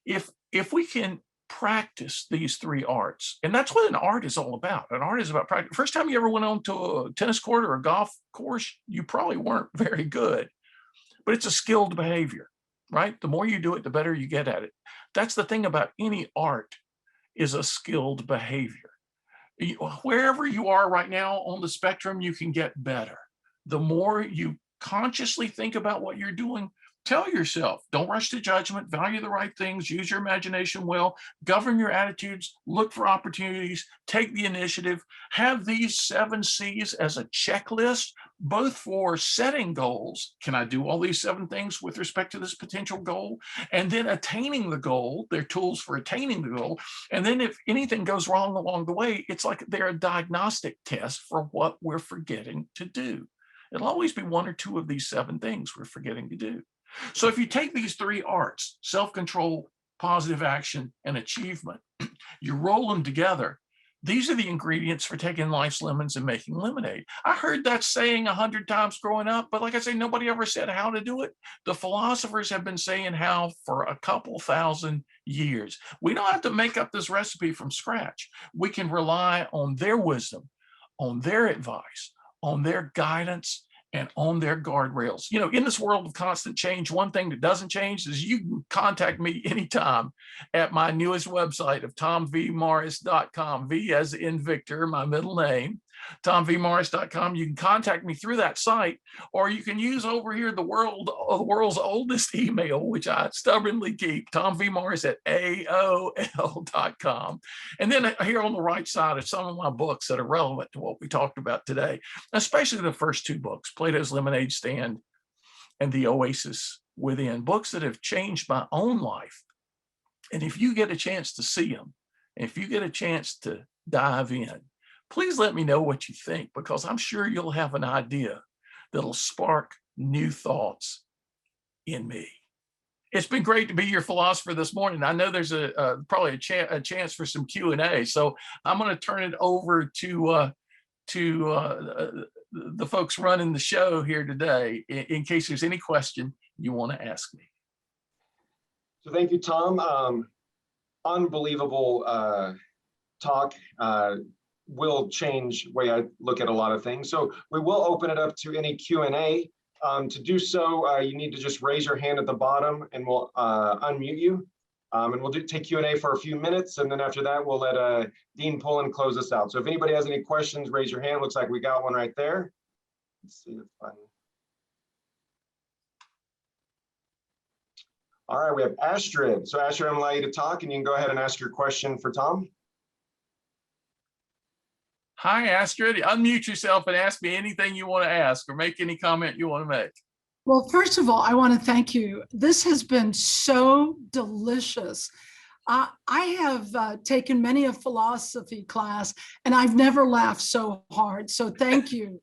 If we can practice these three arts, and that's what an art is all about. An art is about practice. First time you ever went on to a tennis court or a golf course, you probably weren't very good, but it's a skilled behavior, right? The more you do it, the better you get at it. That's the thing about any art, is a skilled behavior. Wherever you are right now on the spectrum, you can get better. The more you consciously think about what you're doing, tell yourself, don't rush to judgment, value the right things, use your imagination well, govern your attitudes, look for opportunities, take the initiative, have these 7 C's as a checklist, both for setting goals. Can I do all these 7 things with respect to this potential goal? And then attaining the goal, they're tools for attaining the goal. And then if anything goes wrong along the way, it's like they're a diagnostic test for what we're forgetting to do. It'll always be 1 or 2 of these 7 things we're forgetting to do. So if you take these 3 arts, self-control, positive action, and achievement, you roll them together, these are the ingredients for taking life's lemons and making lemonade. I heard that saying 100 times growing up, but like I say, nobody ever said how to do it. The philosophers have been saying how for a couple thousand years. We don't have to make up this recipe from scratch. We can rely on their wisdom, on their advice, on their guidance, and on their guardrails. You know, in this world of constant change, one thing that doesn't change is you can contact me anytime at my newest website of tomvmorris.com. V as in Victor, my middle name, tomvmorris.com. You can contact me through that site, or you can use over here the world's oldest email, which I stubbornly keep, tomvmorris@aol.com. And then here on the right side are some of my books that are relevant to what we talked about today, especially the first 2 books, Plato's Lemonade Stand and The Oasis Within, books that have changed my own life. And if you get a chance to see them, if you get a chance to dive in, please let me know what you think, because I'm sure you'll have an idea that'll spark new thoughts in me. It's been great to be your philosopher this morning. I know there's probably a chance for some Q&A, so I'm going to turn it over to the folks running the show here today, in case there's any question you want to ask me. So thank you, Tom. Unbelievable talk. Will change the way I look at a lot of things. So we will open it up to any Q&A. To do so, you need to just raise your hand at the bottom and we'll unmute you. And we'll take Q&A for a few minutes. And then after that, we'll let Dean Pullin close us out. So if anybody has any questions, raise your hand. Looks like we got one right there. Let's see if I... All right, we have Astrid. So Astrid, I'm allowing you to talk and you can go ahead and ask your question for Tom. Hi, Astrid. Unmute yourself and ask me anything you want to ask or make any comment you want to make. Well, first of all, I want to thank you. This has been so delicious. I have taken many a philosophy class and I've never laughed so hard. So thank you.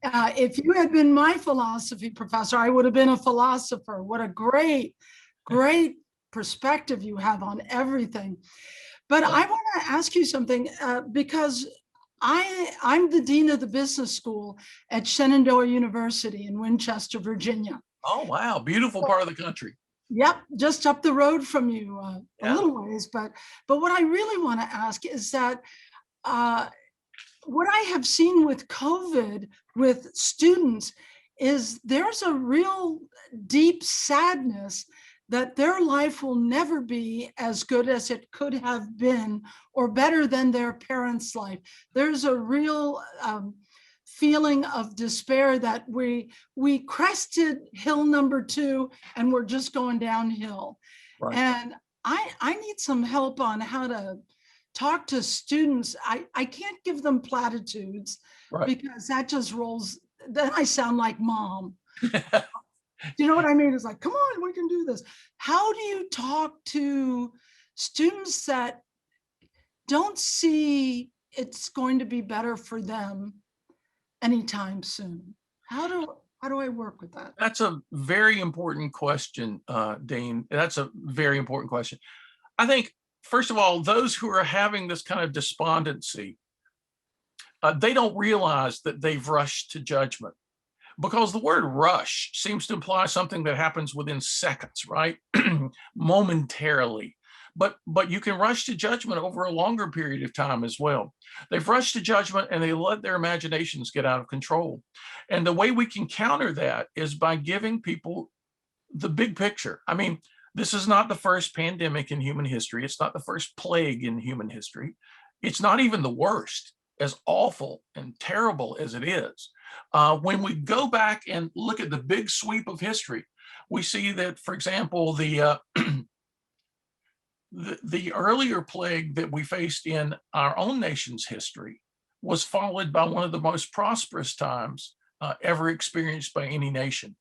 If you had been my philosophy professor, I would have been a philosopher. What a great perspective you have on everything. But I want to ask you something because I'm the dean of the business school at Shenandoah University in Winchester, Virginia. Oh, wow. Beautiful part of the country. Yep, just up the road from you, a Yeah. little ways. But what I really want to ask is that what I have seen with COVID with students is there's a real deep sadness that their life will never be as good as it could have been or better than their parents' life. There's a real feeling of despair that we crested hill number 2 and we're just going downhill. Right. And I need some help on how to talk to students. I can't give them platitudes, Right. because that just rolls, then I sound like mom. You know what I mean? It's like, come on, we can do this. How do you talk to students that don't see it's going to be better for them anytime soon? How do I work with that? That's a very important question, Dean. That's a very important question. I think, first of all, those who are having this kind of despondency, they don't realize that they've rushed to judgment, because the word rush seems to imply something that happens within seconds, right? Momentarily. But you can rush to judgment over a longer period of time as well. They've rushed to judgment and they let their imaginations get out of control. And the way we can counter that is by giving people the big picture. I mean, this is not the first pandemic in human history. It's not the first plague in human history. It's not even the worst, as awful and terrible as it is. When we go back and look at the big sweep of history, we see that, for example, the earlier plague that we faced in our own nation's history was followed by one of the most prosperous times ever experienced by any nation.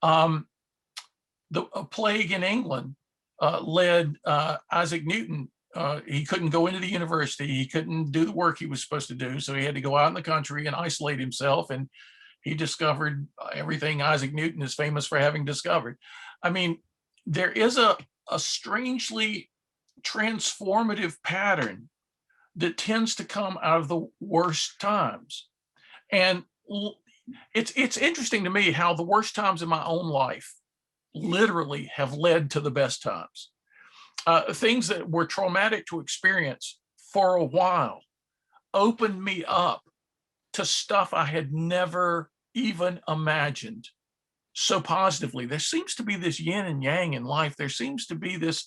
The plague in England led Isaac Newton. He couldn't go into the university. He couldn't do the work he was supposed to do. So he had to go out in the country and isolate himself. And he discovered everything Isaac Newton is famous for having discovered. I mean, there is a strangely transformative pattern that tends to come out of the worst times. And it's interesting to me how the worst times in my own life literally have led to the best times. Things that were traumatic to experience for a while opened me up to stuff I had never even imagined so positively. There seems to be this yin and yang in life. There seems to be this,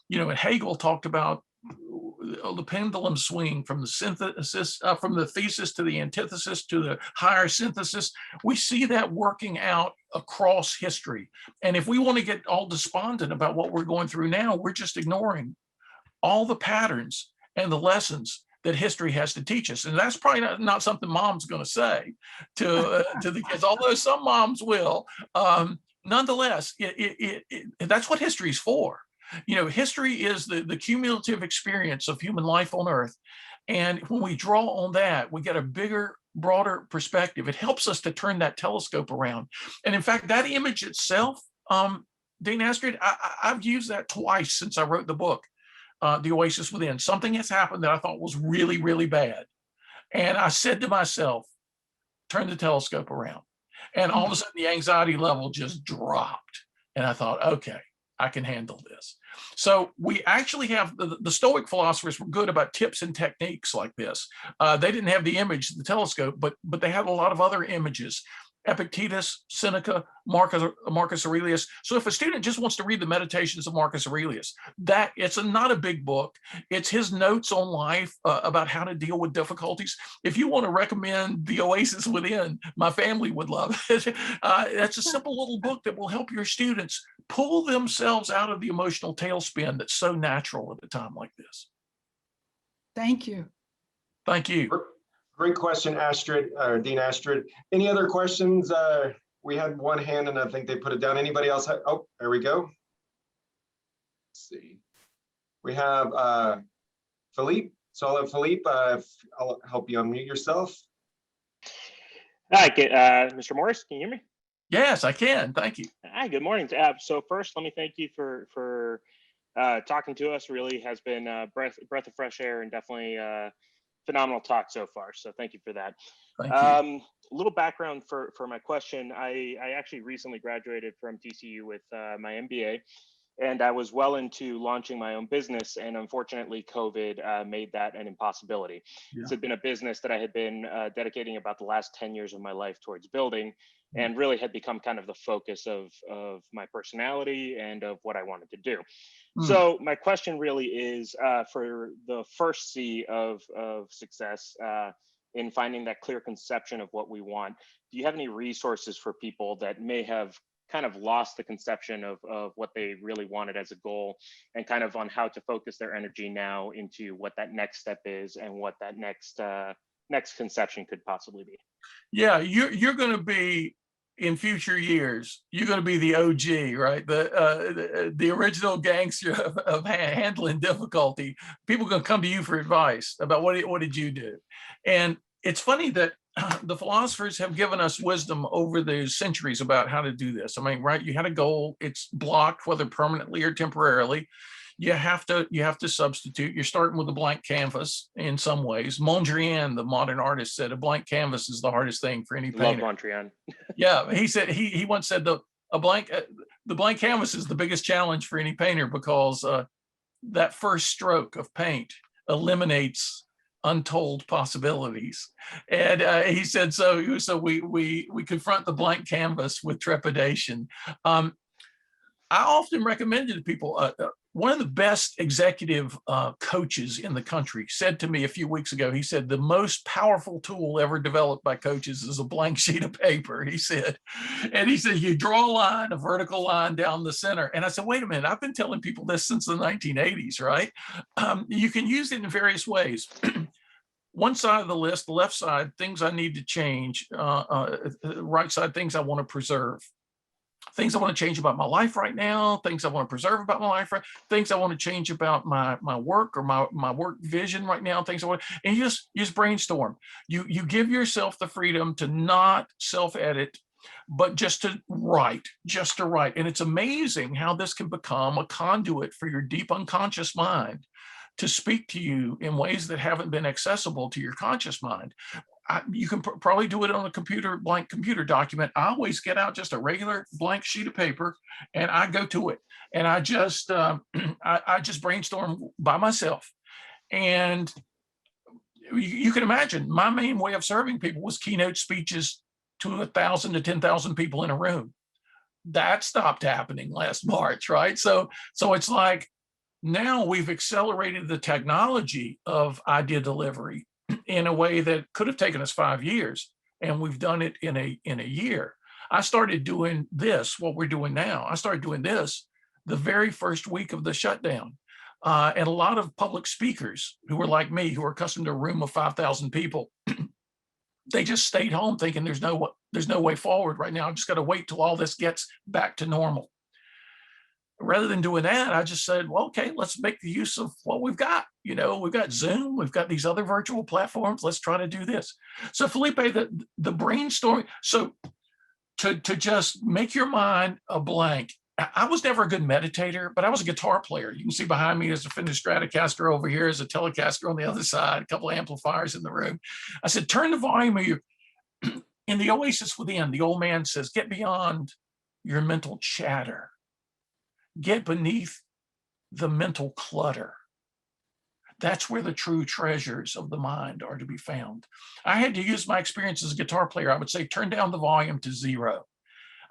and Hegel talked about the pendulum swing from the synthesis, from the thesis to the antithesis to the higher synthesis. We see that working out across history. And if we want to get all despondent about what we're going through now, we're just ignoring all the patterns and the lessons that history has to teach us. And that's probably not something mom's going to say to the kids, although some moms will. Nonetheless, that's what history's for. History is the cumulative experience of human life on Earth. And when we draw on that, we get a bigger, broader perspective. It helps us to turn that telescope around. And in fact, that image itself, Dean Astrid, I've used that twice since I wrote the book, The Oasis Within. Something has happened that I thought was really, really bad. And I said to myself, turn the telescope around. And all of a sudden the anxiety level just dropped. And I thought, okay, I can handle this. So we actually have the Stoic philosophers were good about tips and techniques like this. They didn't have the image, the telescope, but they had a lot of other images. Epictetus, Seneca, Marcus Aurelius. So if a student just wants to read the Meditations of Marcus Aurelius, it's not a big book. It's his notes on life about how to deal with difficulties. If you want to recommend The Oasis Within, my family would love it. That's a simple little book that will help your students pull themselves out of the emotional tailspin that's so natural at a time like this. Thank you. Thank you. Great question, Astrid, Dean Astrid. Any other questions? We had one hand and I think they put it down. Anybody else? Oh, there we go. Let's see. We have Philippe. So I'll let Philippe, I'll help you unmute yourself. Hi, Mr. Morris, can you hear me? Yes, I can. Thank you. Hi, good morning. So first, let me thank you for talking to us. Really has been a breath of fresh air, and definitely phenomenal talk so far. So thank you for that. Thank you. A little background for my question. I actually recently graduated from TCU with my MBA, and I was well into launching my own business. And unfortunately, COVID made that an impossibility. Yeah. This had been a business that I had been dedicating about the last 10 years of my life towards building, and really had become kind of the focus of my personality and of what I wanted to do. So my question really is for the first C of success in finding that clear conception of what we want. Do you have any resources for people that may have kind of lost the conception of what they really wanted as a goal, and kind of on how to focus their energy now into what that next step is and what that next conception could possibly be? Yeah, you're going to be, in future years, you're going to be the OG, right? The original gangster of handling difficulty. People are going to come to you for advice about what did you do? And it's funny that the philosophers have given us wisdom over the centuries about how to do this. I mean, right? You had a goal, it's blocked, whether permanently or temporarily. You have to substitute. You're starting with a blank canvas in some ways. Mondrian, the modern artist, said a blank canvas is the hardest thing for any painter. Love Mondrian. Yeah, he said he once said the blank canvas is the biggest challenge for any painter, because that first stroke of paint eliminates untold possibilities. And he said so we confront the blank canvas with trepidation. I often recommend it to people. One of the best executive coaches in the country said to me a few weeks ago, he said, the most powerful tool ever developed by coaches is a blank sheet of paper, he said. And he said, you draw a line, a vertical line down the center. And I said, wait a minute, I've been telling people this since the 1980s, right? You can use it in various ways. One side of the list, the left side, things I need to change, right side, things I want to preserve. Things I want to change about my life right now, things I want to preserve about my life, things I want to change about my work or my work vision right now, things I want, and you just brainstorm. You give yourself the freedom to not self-edit, but just to write. And it's amazing how this can become a conduit for your deep unconscious mind to speak to you in ways that haven't been accessible to your conscious mind. You can probably do it on a blank computer document. I always get out just a regular blank sheet of paper and I go to it. And I just brainstorm by myself. And you can imagine my main way of serving people was keynote speeches to 1,000 to 10,000 people in a room. That stopped happening last March, right? So it's like now we've accelerated the technology of idea delivery in a way that could have taken us 5 years, and we've done it in a year. I started doing this, what we're doing now. I started doing this the very first week of the shutdown. And a lot of public speakers who were like me, who are accustomed to a room of 5,000 people, they just stayed home thinking there's no way forward right now. I just got to wait till all this gets back to normal. Rather than doing that, I just said, well, okay, let's make the use of what we've got. You know, we've got Zoom, we've got these other virtual platforms. Let's try to do this. So Felipe, the brainstorming, so to just make your mind a blank. I was never a good meditator, but I was a guitar player. You can see behind me is a Fender Stratocaster, over here is a Telecaster on the other side, a couple of amplifiers in the room. I said, turn the volume of your, in the Oasis Within, the old man says, get beyond your mental chatter. Get beneath the mental clutter. That's where the true treasures of the mind are to be found. I had to use my experience as a guitar player. I would say, turn down the volume to 0.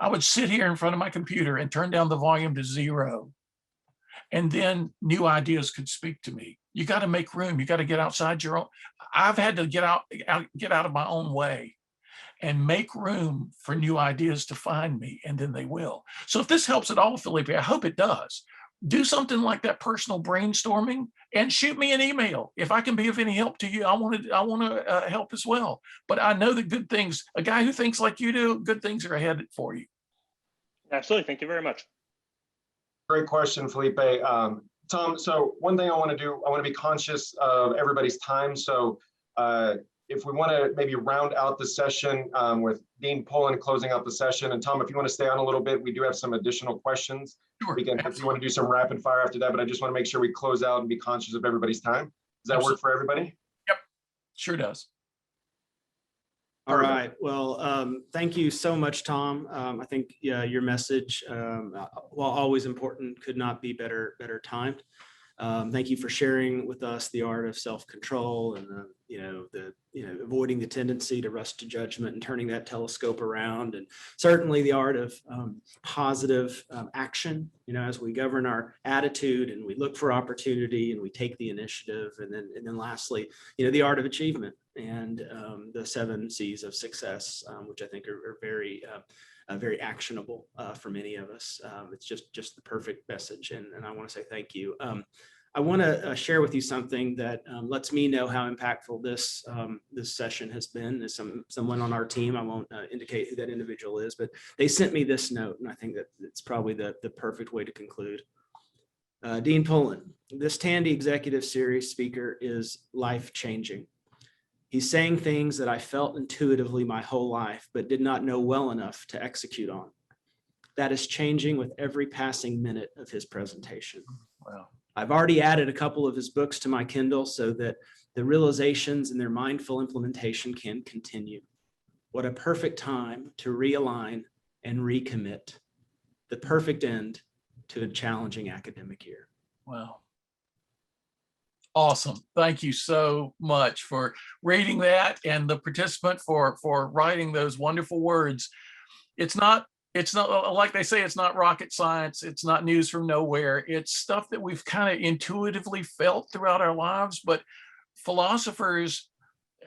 I would sit here in front of my computer and turn down the volume to 0. And then new ideas could speak to me. You got to make room. You got to get outside your own. I've had to get out of my own way and make room for new ideas to find me, and then they will. So if this helps at all, Felipe, I hope it does. Do something like that personal brainstorming and shoot me an email. If I can be of any help to you, I want to help as well. But I know that good things, a guy who thinks like you do, good things are ahead for you. Absolutely. Thank you very much. Great question, Felipe. Tom, so one thing I want to do, I want to be conscious of everybody's time. So if we want to maybe round out the session with Dean Pullin closing out the session, and Tom, if you want to stay on a little bit, we do have some additional questions. Sure. We can, if you want to do some rapid fire after that, but I just want to make sure we close out and be conscious of everybody's time. Does that work for everybody? Yep. Sure does. All right. Well, thank you so much, Tom. I think your message, while always important, could not be better timed. Thank you for sharing with us the art of self-control and avoiding the tendency to rush to judgment and turning that telescope around, and certainly the art of positive action. As we govern our attitude and we look for opportunity and we take the initiative, and then lastly, the art of achievement and the 7 C's of success, which I think are very very actionable for many of us. It's just the perfect message, and I want to say thank you. I want to share with you something that lets me know how impactful this session has been. There's someone on our team, I won't indicate who that individual is, but they sent me this note, and I think that it's probably the perfect way to conclude. Dean Pullin, this Tandy Executive Series speaker is life-changing. He's saying things that I felt intuitively my whole life, but did not know well enough to execute on. That is changing with every passing minute of his presentation. Wow. I've already added a couple of his books to my Kindle so that the realizations and their mindful implementation can continue. What a perfect time to realign and recommit. The perfect end to a challenging academic year. Wow. Awesome. Thank you so much for reading that, and the participant for writing those wonderful words. It's not like they say, it's not rocket science. It's not news from nowhere. It's stuff that we've kind of intuitively felt throughout our lives, but philosophers,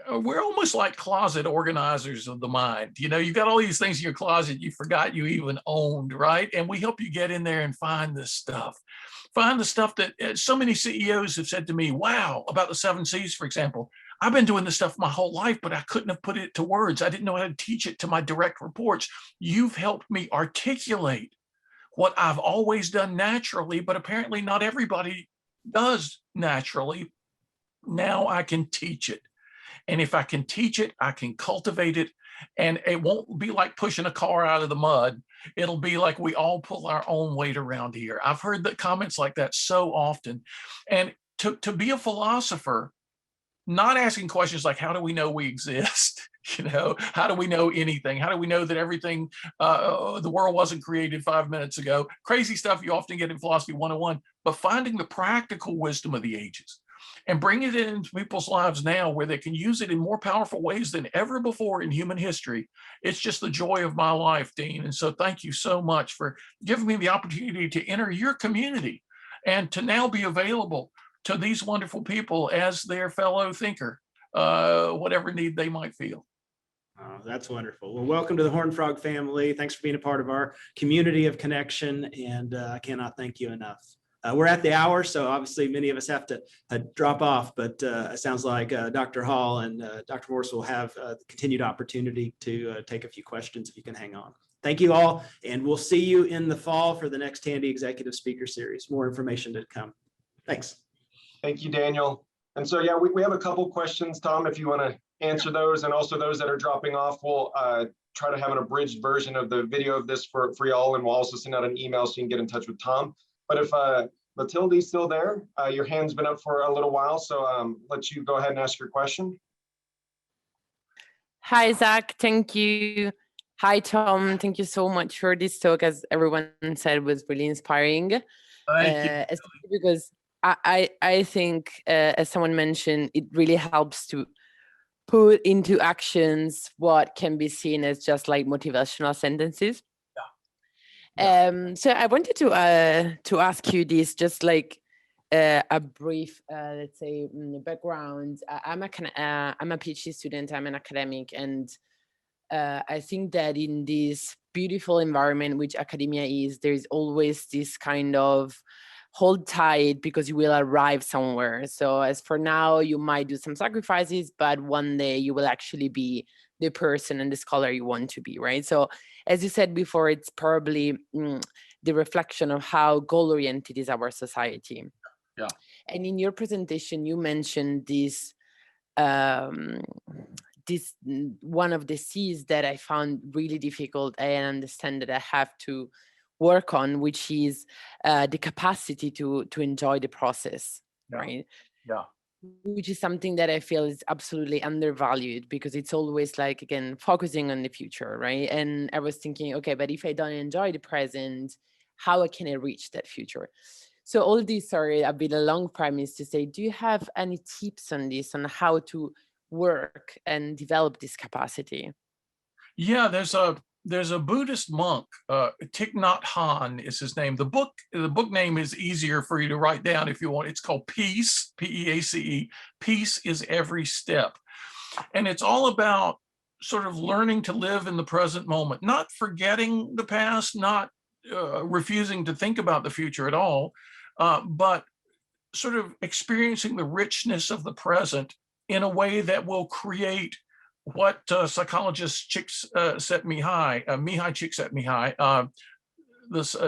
we're almost like closet organizers of the mind. You got all these things in your closet you forgot you even owned, right? And we help you get in there and find this stuff. Find the stuff that so many CEOs have said to me, wow, about the 7 C's, for example. I've been doing this stuff my whole life, but I couldn't have put it to words. I didn't know how to teach it to my direct reports. You've helped me articulate what I've always done naturally, but apparently not everybody does naturally. Now I can teach it. And if I can teach it, I can cultivate it. And it won't be like pushing a car out of the mud. It'll be like we all pull our own weight around here. I've heard the comments like that so often. And to be a philosopher, not asking questions like, how do we know we exist? How do we know anything? How do we know that everything, the world wasn't created 5 minutes ago? Crazy stuff you often get in Philosophy 101, but finding the practical wisdom of the ages and bringing it into people's lives now where they can use it in more powerful ways than ever before in human history. It's just the joy of my life, Dean. And so thank you so much for giving me the opportunity to enter your community and to now be available to these wonderful people as their fellow thinker, whatever need they might feel. Oh, that's wonderful. Well, welcome to the Horned Frog family. Thanks for being a part of our community of connection, and I cannot thank you enough. We're at the hour, so obviously many of us have to drop off, but it sounds like Dr. Hall and Dr. Morse will have the continued opportunity to take a few questions if you can hang on. Thank you all, and we'll see you in the fall for the next Tandy Executive Speaker Series. More information to come. Thanks. Thank you, Daniel. And so, yeah, we have a couple questions, Tom, if you want to answer those, and also those that are dropping off, we'll try to have an abridged version of the video of this for y'all, and we'll also send out an email so you can get in touch with Tom. But if Matilde's still there, your hand's been up for a little while, so let you go ahead and ask your question. Hi, Zach. Thank you. Hi, Tom. Thank you so much for this talk. As everyone said, was really inspiring. Thank you. Especially because I think, as someone mentioned, it really helps to put into actions what can be seen as just like motivational sentences. So I wanted to ask you this, just like a brief, let's say, background. I'm a PhD student. I'm an academic, and I think that in this beautiful environment which academia is, there's always this kind of hold tight because you will arrive somewhere. So as for now, you might do some sacrifices, but one day you will actually be the person and the scholar you want to be, right? So as you said before, it's probably the reflection of how goal-oriented is our society. Yeah. And in your presentation, you mentioned this, one of the C's that I found really difficult and understand that I have to work on, which is the capacity to enjoy the process, right? Yeah. which is something that I feel is absolutely undervalued because it's always like, again, focusing on the future, right? And I was thinking, okay, but if I don't enjoy the present, how can I reach that future? So all these are a bit a long premise to say, do you have any tips on this, on how to work and develop this capacity? Yeah, there's a Buddhist monk, Thich Nhat Hanh is his name. The book name is easier for you to write down if you want. It's called Peace, P-E-A-C-E. Peace is every step. And it's all about sort of learning to live in the present moment, not forgetting the past, not refusing to think about the future at all, but sort of experiencing the richness of the present in a way that will create what psychologist Mihai Csikszentmihalyi,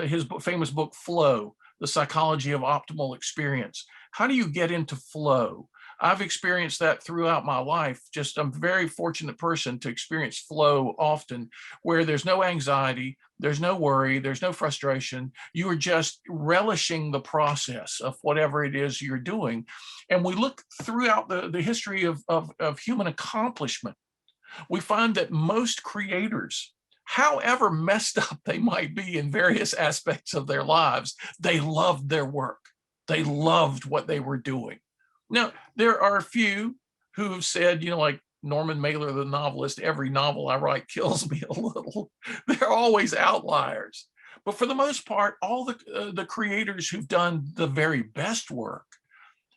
his famous book Flow, The Psychology of Optimal Experience. How do you get into flow? I've experienced that throughout my life. I'm a very fortunate person to experience flow often, where there's no anxiety, there's no worry, there's no frustration. You are just relishing the process of whatever it is you're doing. And we look throughout the history of human accomplishment. We find that most creators, however messed up they might be in various aspects of their lives, they loved their work. They loved what they were doing. Now, there are a few who have said, like Norman Mailer, the novelist, every novel I write kills me a little. They're always outliers. But for the most part, all the creators who've done the very best work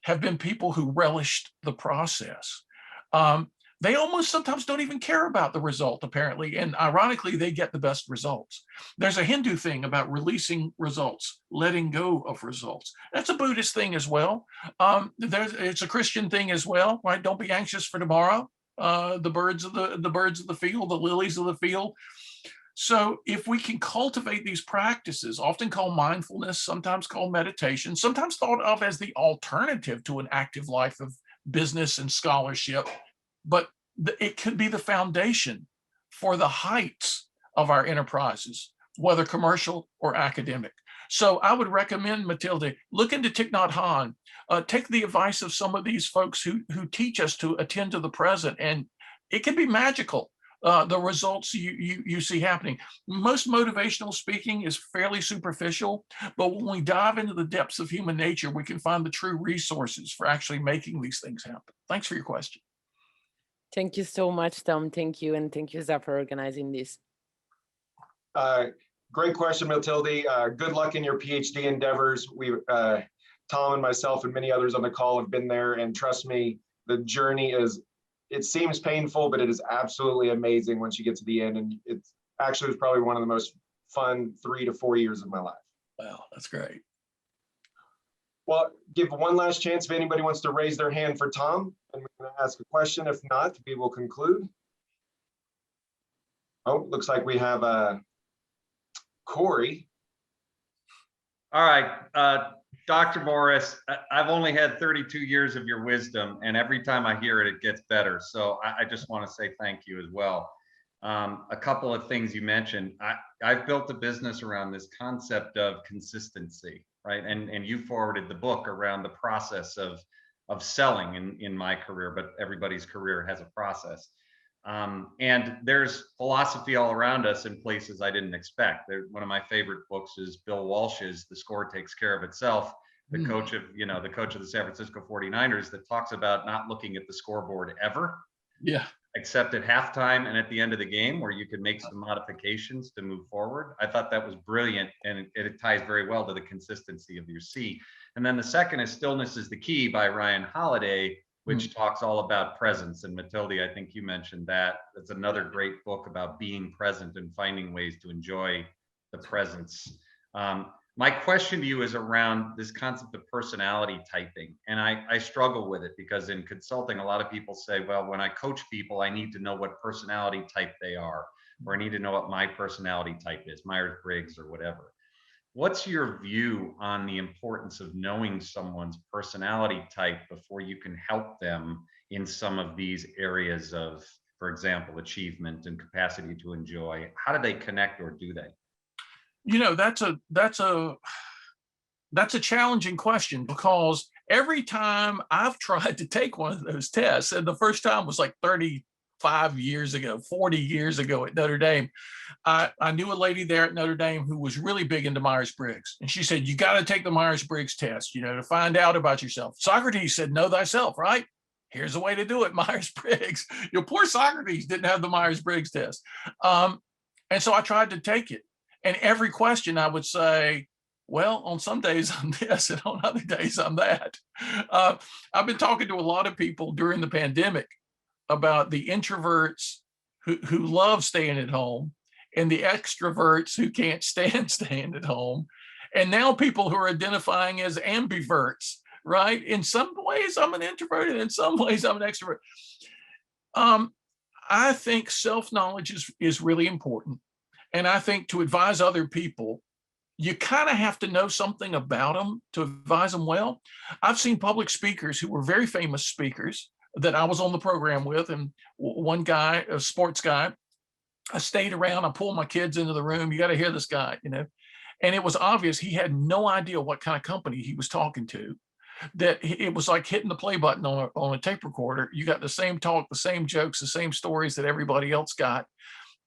have been people who relished the process. They almost sometimes don't even care about the result, apparently. And ironically, they get the best results. There's a Hindu thing about releasing results, letting go of results. That's a Buddhist thing as well. It's a Christian thing as well, right? Don't be anxious for tomorrow. The birds of the field, the lilies of the field. So if we can cultivate these practices, often called mindfulness, sometimes called meditation, sometimes thought of as the alternative to an active life of business and scholarship, but it could be the foundation for the heights of our enterprises, whether commercial or academic. So I would recommend, Matilda, look into Thich Nhat Hanh, take the advice of some of these folks who teach us to attend to the present, and it can be magical. The results you see happening. Most motivational speaking is fairly superficial, but when we dive into the depths of human nature, we can find the true resources for actually making these things happen. Thanks for your question. Thank you so much, Tom. Thank you. And thank you, Zach, for organizing this. Great question, Matilda. Good luck in your PhD endeavors. Tom and myself and many others on the call have been there, and trust me, the journey it seems painful, but it is absolutely amazing once you get to the end. And it actually was probably one of the most fun 3 to 4 years of my life. Wow, that's great. Well, give one last chance if anybody wants to raise their hand for Tom, and we're going to ask a question. If not, we will conclude. Oh, looks like we have Corey. All right, Dr. Morris, I've only had 32 years of your wisdom, and every time I hear it, it gets better. So I just want to say thank you as well. A couple of things you mentioned. I've built a business around this concept of consistency, right? And you forwarded the book around the process of selling in my career, but everybody's career has a process. And there's philosophy all around us in places I didn't expect. One of my favorite books is Bill Walsh's The Score Takes Care of Itself, the coach of the San Francisco 49ers, that talks about not looking at the scoreboard ever. Yeah. Except at halftime and at the end of the game, where you can make some modifications to move forward. I thought that was brilliant, and it ties very well to the consistency of your C. And then the second is Stillness is the Key by Ryan Holiday, which talks all about presence. And Matilda, I think you mentioned that. That's another great book about being present and finding ways to enjoy the presence. My question to you is around this concept of personality typing. And I struggle with it because in consulting, a lot of people say, well, when I coach people, I need to know what personality type they are, or I need to know what my personality type is, Myers-Briggs or whatever. What's your view on the importance of knowing someone's personality type before you can help them in some of these areas of, for example, achievement and capacity to enjoy? How do they connect, or do they? That's a challenging question, because every time I've tried to take one of those tests, and the first time was like 35 years ago, 40 years ago at Notre Dame, I knew a lady there at Notre Dame who was really big into Myers-Briggs. And she said, you got to take the Myers-Briggs test, to find out about yourself. Socrates said, know thyself, right? Here's a way to do it, Myers-Briggs. Poor Socrates didn't have the Myers-Briggs test. And so I tried to take it. And every question I would say, well, on some days I'm this, and on other days I'm that. I've been talking to a lot of people during the pandemic about the introverts who love staying at home and the extroverts who can't stand staying at home. And now people who are identifying as ambiverts, right? In some ways I'm an introvert, and in some ways I'm an extrovert. I think self-knowledge is really important. And I think to advise other people, you kind of have to know something about them to advise them well. I've seen public speakers who were very famous speakers that I was on the program with. And one guy, a sports guy, I stayed around, I pulled my kids into the room. You got to hear this guy, and it was obvious he had no idea what kind of company he was talking to. That it was like hitting the play button on a tape recorder. You got the same talk, the same jokes, the same stories that everybody else got.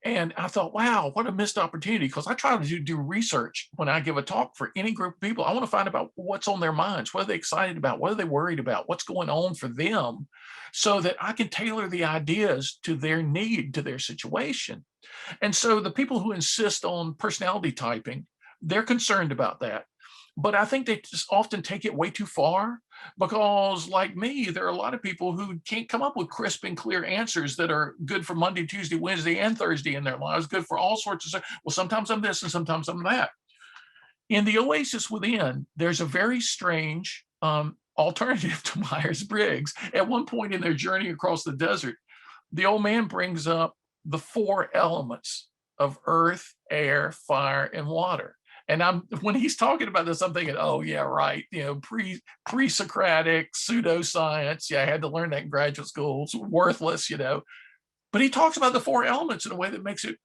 And I thought, wow, what a missed opportunity, because I try to do research when I give a talk for any group of people. I want to find out what's on their minds. What are they excited about? What are they worried about? What's going on for them, so that I can tailor the ideas to their need, to their situation. And so the people who insist on personality typing, they're concerned about that. But I think they just often take it way too far, because like me, there are a lot of people who can't come up with crisp and clear answers that are good for Monday, Tuesday, Wednesday, and Thursday in their lives, good for all sorts of stuff. Well, sometimes I'm this and sometimes I'm that. In the Oasis Within, there's a very strange alternative to Myers-Briggs. At one point in their journey across the desert, the old man brings up the 4 elements of earth, air, fire, and water. And when he's talking about this, I'm thinking, oh yeah, right. Pre-Socratic pseudoscience. Yeah, I had to learn that in graduate school. It's worthless, But he talks about the 4 elements in a way that makes it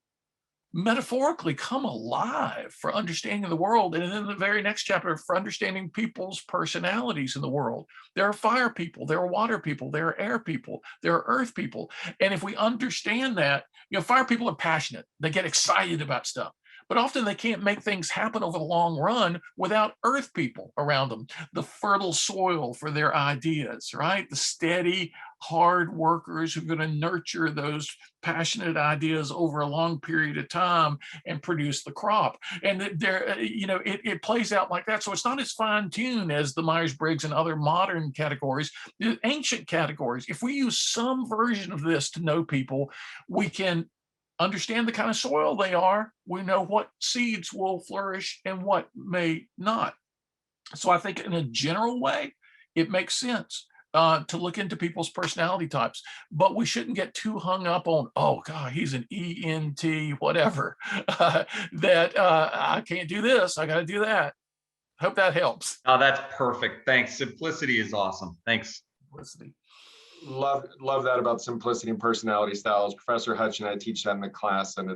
metaphorically come alive for understanding the world. And then the very next chapter, for understanding people's personalities in the world. There are fire people, there are water people, there are air people, there are earth people. And if we understand that, fire people are passionate. They get excited about stuff. But often they can't make things happen over the long run without earth people around them, the fertile soil for their ideas, right? The steady, hard workers who are going to nurture those passionate ideas over a long period of time and produce the crop. And it plays out like that. So it's not as fine-tuned as the Myers-Briggs and other modern categories, the ancient categories. If we use some version of this to know people, we can understand the kind of soil they are. We know what seeds will flourish and what may not. So I think in a general way, it makes sense to look into people's personality types, but we shouldn't get too hung up on, oh God, he's an ENT, whatever, that I can't do this, I got to do that. Hope that helps. Oh, that's perfect. Thanks. Simplicity is awesome. Thanks. Simplicity. Love that about simplicity and personality styles. Professor Hutchison, I teach that in the class, and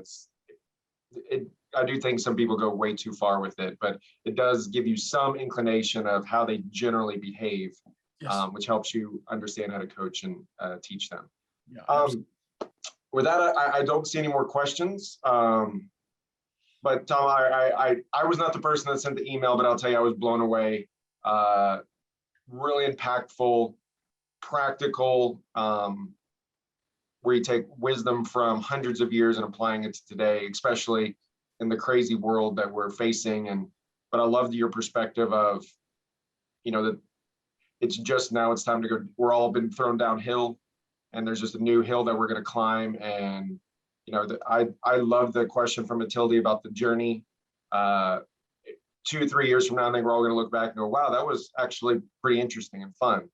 I do think some people go way too far with it, but it does give you some inclination of how they generally behave, yes. Which helps you understand how to coach and teach them. Yeah, with that, I don't see any more questions. But Tom, I was not the person that sent the email, but I'll tell you, I was blown away. Really impactful, practical, where you take wisdom from hundreds of years and applying it to today, especially in the crazy world that we're facing. But I loved your perspective of, that it's just now it's time to go. We're all been thrown downhill, and there's just a new hill that we're going to climb. And I love the question from Matilde about the journey. 2 or 3 years from now, I think we're all going to look back and go, wow, that was actually pretty interesting and fun.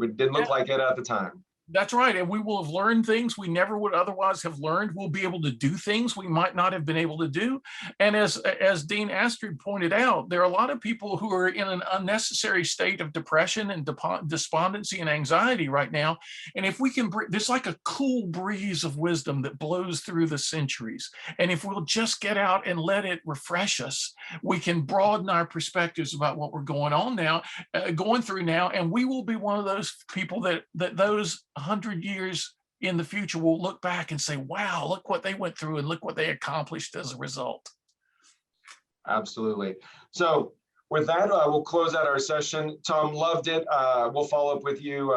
It didn't look like it at the time. That's right. And we will have learned things we never would otherwise have learned. We'll be able to do things we might not have been able to do. And as Dean Astrid pointed out, there are a lot of people who are in an unnecessary state of depression and despondency and anxiety right now. And if we can, there's like a cool breeze of wisdom that blows through the centuries. And if we'll just get out and let it refresh us, we can broaden our perspectives about what we're going through now. And we will be one of those people that those 100 years in the future will look back and say, wow, look what they went through and look what they accomplished as a result. Absolutely. So with that, we'll close out our session. Tom, loved it. We'll follow up with you.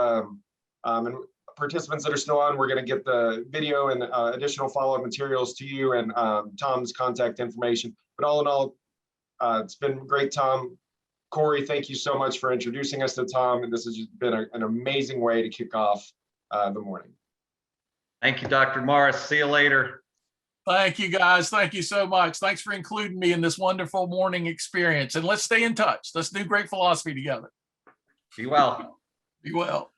And participants that are still on, we're going to get the video and additional follow-up materials to you and Tom's contact information. But all in all, it's been great, Tom. Corey, thank you so much for introducing us to Tom. And this has just been an amazing way to kick off the morning. Thank you, Dr. Morris. See you later. Thank you, guys. Thank you so much. Thanks for including me in this wonderful morning experience. And let's stay in touch. Let's do great philosophy together. Be well. Be well.